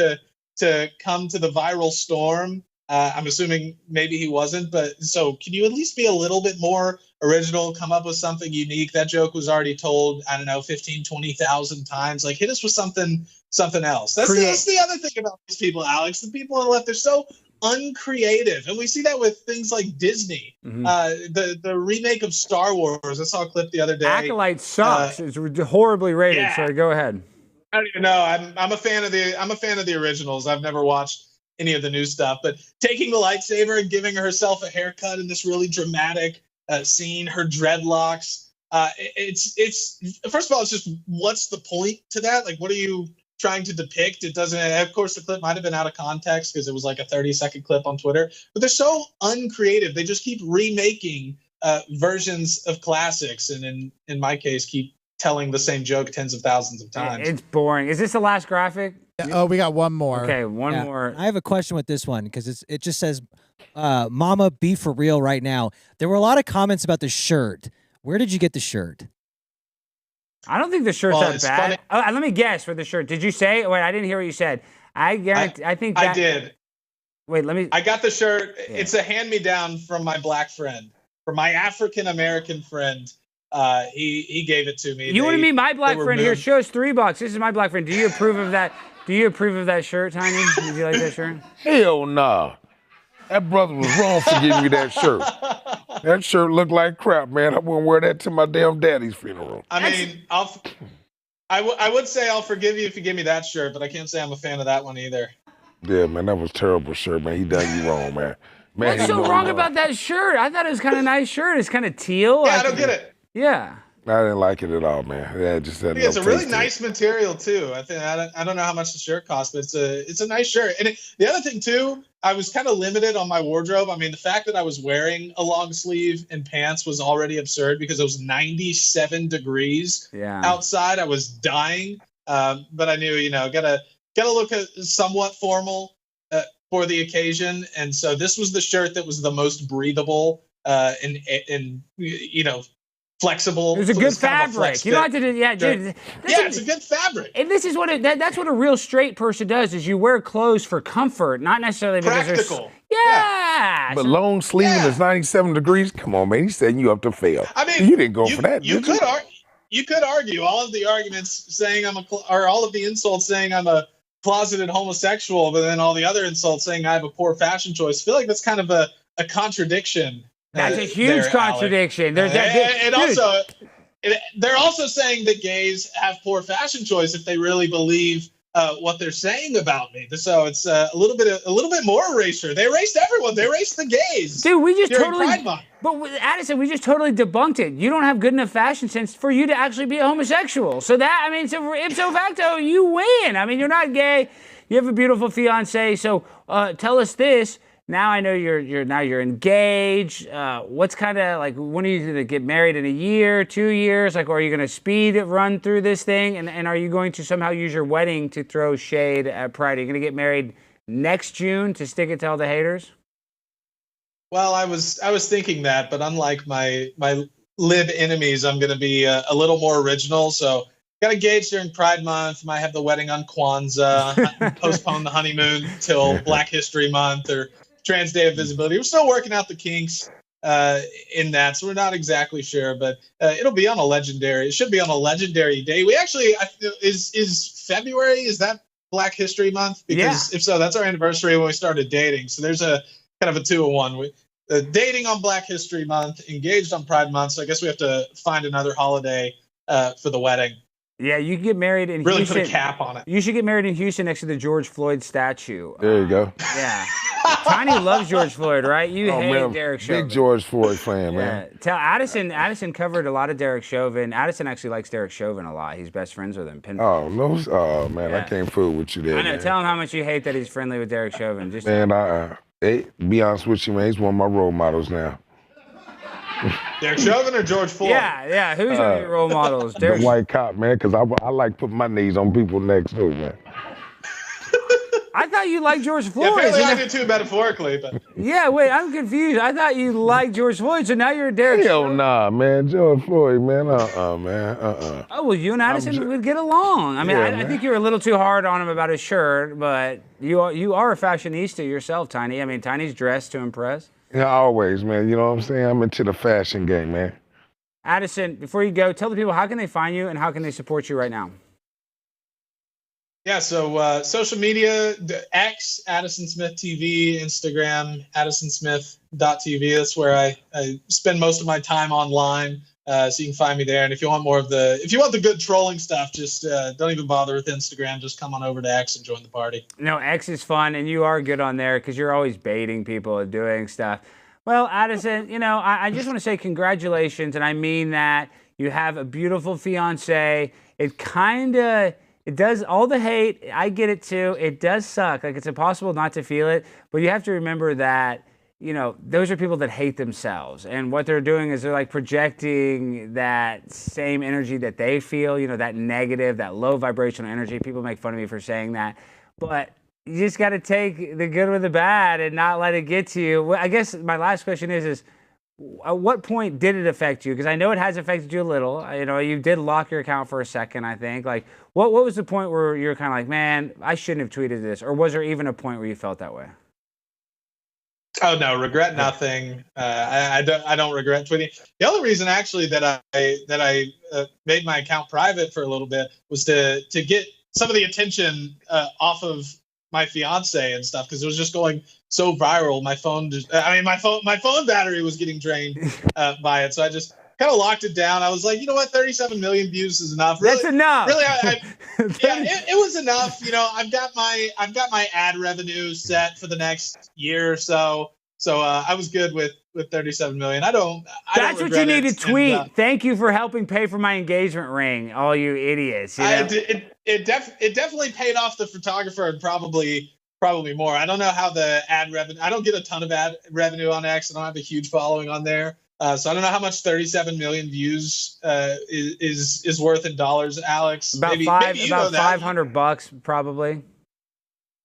to come to the viral storm. I'm assuming maybe he wasn't, but so can you at least be a little bit more original, come up with something unique? That joke was already told, I don't know, 15, 20,000 times. Like, hit us with something else. That's the other thing about these people, Alex. The people on the left, they're so uncreative, and we see that with things like Disney. The remake of Star Wars. I saw a clip the other day. Acolyte sucks. It's horribly rated. Yeah. So go ahead. I don't even know. I'm a fan of the originals. I've never watched any of the new stuff, but taking the lightsaber and giving herself a haircut in this really dramatic scene, her dreadlocks. It's first of all, it's just, what's the point to that? Like, what are you trying to depict? It doesn't, of course, the clip might have been out of context because it was like a 30-second clip on Twitter, but they're so uncreative. They just keep remaking versions of classics, and in my case, keep telling the same joke tens of thousands of times. It's boring. Is this the last graphic? Oh, we got one more. Okay, one more. I have a question with this one because it just says, "Mama, be for real right now." There were a lot of comments about the shirt. Where did you get the shirt? I don't think the shirt's Well, that it's bad. funny. Oh, let me guess for the shirt. Did you say? Wait, I didn't hear what you said. I guarantee. I think that, I did. Wait, let me. I got the shirt. Yeah. It's a hand-me-down from my black friend, from my African-American friend. He gave it to me. You want to meet my black were friend here? moved. Show us $3. This is my black friend. Do you approve of that? Do you approve of that shirt, Tiny? Did you like that shirt? Hell nah. That brother was wrong for giving me that shirt. That shirt looked like crap, man. I wouldn't wear that to my damn daddy's funeral. I mean, I would say I'll forgive you if you give me that shirt, but I can't say I'm a fan of that one either. Yeah, man, that was terrible shirt, man. He done you wrong, man. Man, What's he so know wrong he about that shirt? I thought it was kind of nice shirt. It's kind of teal. Yeah, I don't get it. Yeah. I didn't like it at all, man. Yeah, just had It's no a really taste to it. nice material too. I don't know how much the shirt costs, but it's a nice shirt. And the other thing too, I was kind of limited on my wardrobe. I mean, the fact that I was wearing a long sleeve and pants was already absurd because it was 97 degrees outside. I was dying, but I knew, gotta look somewhat formal for the occasion. And so this was the shirt that was the most breathable and flexible. It was a good fabric. You don't have to do, dude. It's a good fabric. And this is what that's what a real straight person does: is you wear clothes for comfort, not necessarily because Practical. Yeah. But long sleeve and it's 97 degrees? Come on, man. He's setting you up to fail. I mean, you didn't go for that, You did you? could argue all of the arguments saying or all of the insults saying I'm a closeted homosexual, but then all the other insults saying I have a poor fashion choice. I feel like that's kind of a contradiction. That's a huge contradiction. They're also saying that gays have poor fashion choice if they really believe what they're saying about me. So it's a little bit more erasure. They erased everyone. They erased the gays. Dude, we just during totally. Pride Month. But Addison, we just totally debunked it. You don't have good enough fashion sense for you to actually be a homosexual. So so ipso facto, you win. I mean, you're not gay. You have a beautiful fiance. So tell us this. Now I know you're engaged. What's kind of like, when are you going to get married? In a year, 2 years? Like, or are you going to speed run through this thing? And are you going to somehow use your wedding to throw shade at Pride? Are you going to get married next June to stick it to all the haters? Well, I was thinking that, but unlike my lib enemies, I'm going to be a little more original. So got engaged during Pride Month. Might have the wedding on Kwanzaa. Postpone the honeymoon till Black History Month or Trans Day of Visibility. We're still working out the kinks in that, so we're not exactly sure, but it'll be on a legendary. It should be on a legendary day. We actually is February. Is that Black History Month? Because if so, that's our anniversary when we started dating. So there's a kind of a 2-in-1. We dating on Black History Month, engaged on Pride Month. So I guess we have to find another holiday for the wedding. Yeah, you can get married in Really Houston. put a cap on it. You should get married in Houston next to the George Floyd statue. There you go. Yeah. Tiny loves George Floyd, right? You hate man, Derek Chauvin. Big George Floyd fan, man. Yeah. Tell Addison covered a lot of Derek Chauvin. Addison actually likes Derek Chauvin a lot. He's best friends with him. Oh, no. Oh, man, I can't fool with you there, I know. man. Tell him how much you hate that he's friendly with Derek Chauvin. Just Man, be honest with you, man, he's one of my role models now. Derek Chauvin or George Floyd? Yeah. Who's one of your role models? The Derek. white cop, man, because I like putting my knees on people's necks too, man. I thought you liked George Floyd. Yeah, apparently I do too, metaphorically. But yeah, wait, I'm confused. I thought you liked George Floyd, so now you're a Derek Hell Chauvin. nah, man. George Floyd, man. Man. Oh, well, you and Addison would get along. I mean, I think you were a little too hard on him about his shirt, but you are a fashionista yourself, Tiny. I mean, Tiny's dressed to impress. Yeah, always, man. You know what I'm saying? I'm into the fashion game, man. Addison, before you go, tell the people how can they find you and how can they support you right now? yeah, so social media, X, Addison Smith TV, Instagram, addisonsmith.tv. That's where I spend most of my time online. So you can find me there. And if you want the good trolling stuff, just don't even bother with Instagram. Just come on over to X and join the party. No, X is fun, and you are good on there because you're always baiting people and doing stuff. Well, Addison, I just want to say congratulations, and I mean that. You have a beautiful fiance. It does all the hate. I get it too. It does suck. Like, it's impossible not to feel it. But you have to remember that those are people that hate themselves. And what they're doing is they're like projecting that same energy that they feel, that negative, that low vibrational energy. People make fun of me for saying that. But you just got to take the good with the bad and not let it get to you. Well, I guess my last question is at what point did it affect you? Because I know it has affected you a little. You did lock your account for a second, I think. Like, what was the point where you were kind of like, man, I shouldn't have tweeted this? Or was there even a point where you felt that way? Oh no, regret nothing. I don't regret tweeting. The only reason actually that I made my account private for a little bit was to get some of the attention off of my fiance and stuff, because it was just going so viral. My phone battery was getting drained by it, so I just kind of locked it down. I was like, 37 million views is enough. Really, that's enough. Really, it was enough. I've got my ad revenue set for the next year or so. So I was good with 37 million. That's what you need to tweet. Thank you for helping pay for my engagement ring, all you idiots. It definitely paid off the photographer and probably more. I don't know how the ad revenue. I don't get a ton of ad revenue on X. I don't have a huge following on there. So I don't know how much 37 million views is worth in dollars, Alex. About $500 probably.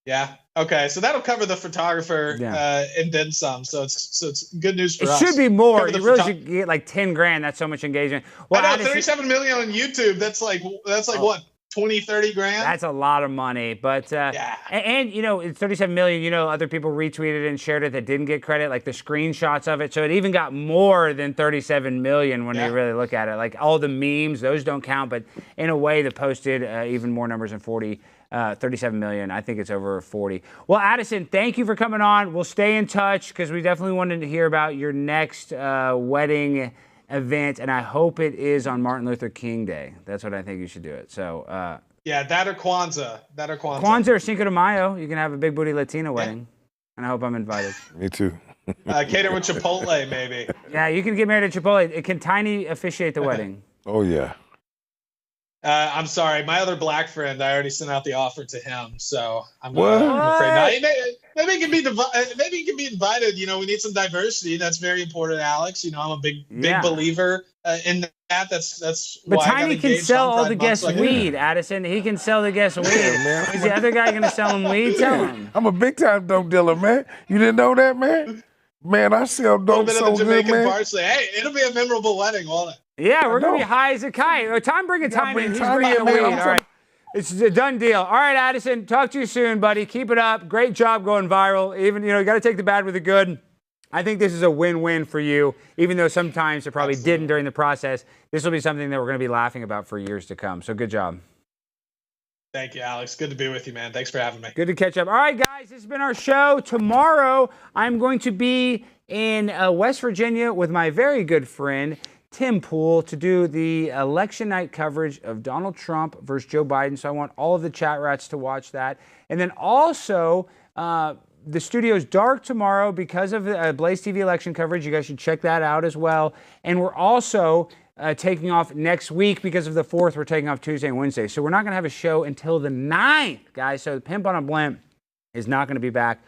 Yeah. Okay. So that'll cover the photographer and then some. So it's good news for us. It should be more. You really should get like 10 grand. That's so much engagement. Well, I know 37 million on YouTube. That's like what? 20, 30 grand? That's a lot of money. But, and it's 37 million, other people retweeted and shared it that didn't get credit, like the screenshots of it. So it even got more than 37 million when you really look at it. Like all the memes, those don't count. But in a way, the post did even more numbers than 37 million. I think it's over 40. Well, Addison, thank you for coming on. We'll stay in touch because we definitely wanted to hear about your next wedding event, and I hope it is on Martin Luther King Day. That's what I think you should do it. So that or Kwanzaa. Kwanzaa or Cinco de Mayo. You can have a big booty Latina wedding, and I hope I'm invited. Me too. Cater with Chipotle, maybe. Yeah, you can get married at Chipotle. Can Tiny officiate the wedding? Oh yeah. I'm sorry, my other black friend. I already sent out the offer to him, so I'm afraid not. Maybe he can be invited. We need some diversity. That's very important, Alex. I'm a big believer in that. That's. But why Tiny can sell all the guests weed, Addison. He can sell the guests weed. Man. Is the other guy going to sell them weed? Tell him. I'm a big time dope dealer, man. You didn't know that, man? Man, I sell dope so good, man. Parsley. Hey, it'll be a memorable wedding, won't it? Yeah, we're going to be high as a kite. Time bringing Tiny in. He's bringing weed. All right. It's a done deal. All right, Addison, talk to you soon, buddy. Keep it up. Great job going viral. Even, you got to take the bad with the good. I think this is a win-win for you, even though sometimes it probably didn't during the process. This will be something that we're going to be laughing about for years to come. So good job. Thank you, Alex. Good to be with you, man. Thanks for having me. Good to catch up. All right, guys, this has been our show. Tomorrow, I'm going to be in West Virginia with my very good friend, Tim Pool, to do the election night coverage of Donald Trump versus Joe Biden. So I want all of the chat rats to watch that. And then also, the studio's dark tomorrow because of Blaze TV election coverage. You guys should check that out as well. And we're also taking off next week because of the 4th. We're taking off Tuesday and Wednesday. So we're not going to have a show until the 9th, guys. So the Pimp on a Blimp is not going to be back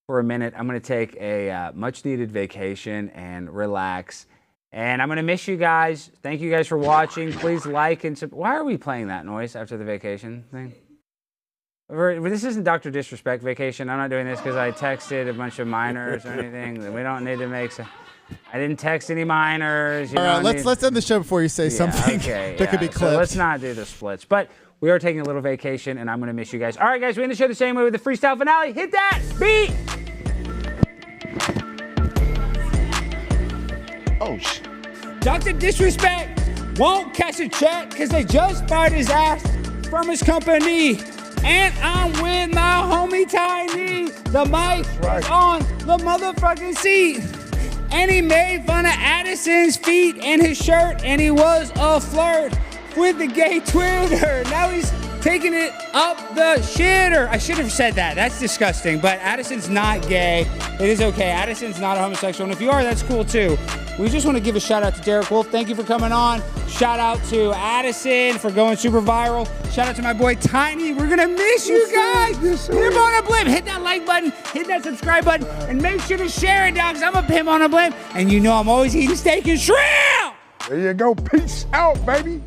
for a minute. I'm going to take a much-needed vacation and relax. And I'm going to miss you guys. Thank you guys for watching. Please like and subscribe. Why are we playing that noise after the vacation thing? This isn't Dr. Disrespect vacation. I'm not doing this because I texted a bunch of minors or anything. We don't need to make some. I didn't text any minors. All right, let's end the show before you say something that could be clipped. So let's not do the splits. But we are taking a little vacation, and I'm going to miss you guys. All right, guys, we end the show the same way with the freestyle finale. Hit that beat! Oh, shit. Dr. Disrespect won't cash a check because they just fired his ass from his company. And I'm with my homie Tiny. The mic is on the motherfucking seat. And he made fun of Addison's feet and his shirt. And he was a flirt with the gay Twitter. Now he's taking it up the shitter. I should have said that. That's disgusting. But Addison's not gay. It is okay. Addison's not a homosexual. And if you are, that's cool too. We just want to give a shout out to Derek Wolfe. Thank you for coming on. Shout out to Addison for going super viral. Shout out to my boy Tiny. We're going to miss you guys. Pimp on a blimp. Hit that like button. Hit that subscribe button. And make sure to share it, dogs. I'm a pimp on a blimp. And you know I'm always eating steak and shrimp. There you go. Peace out, baby.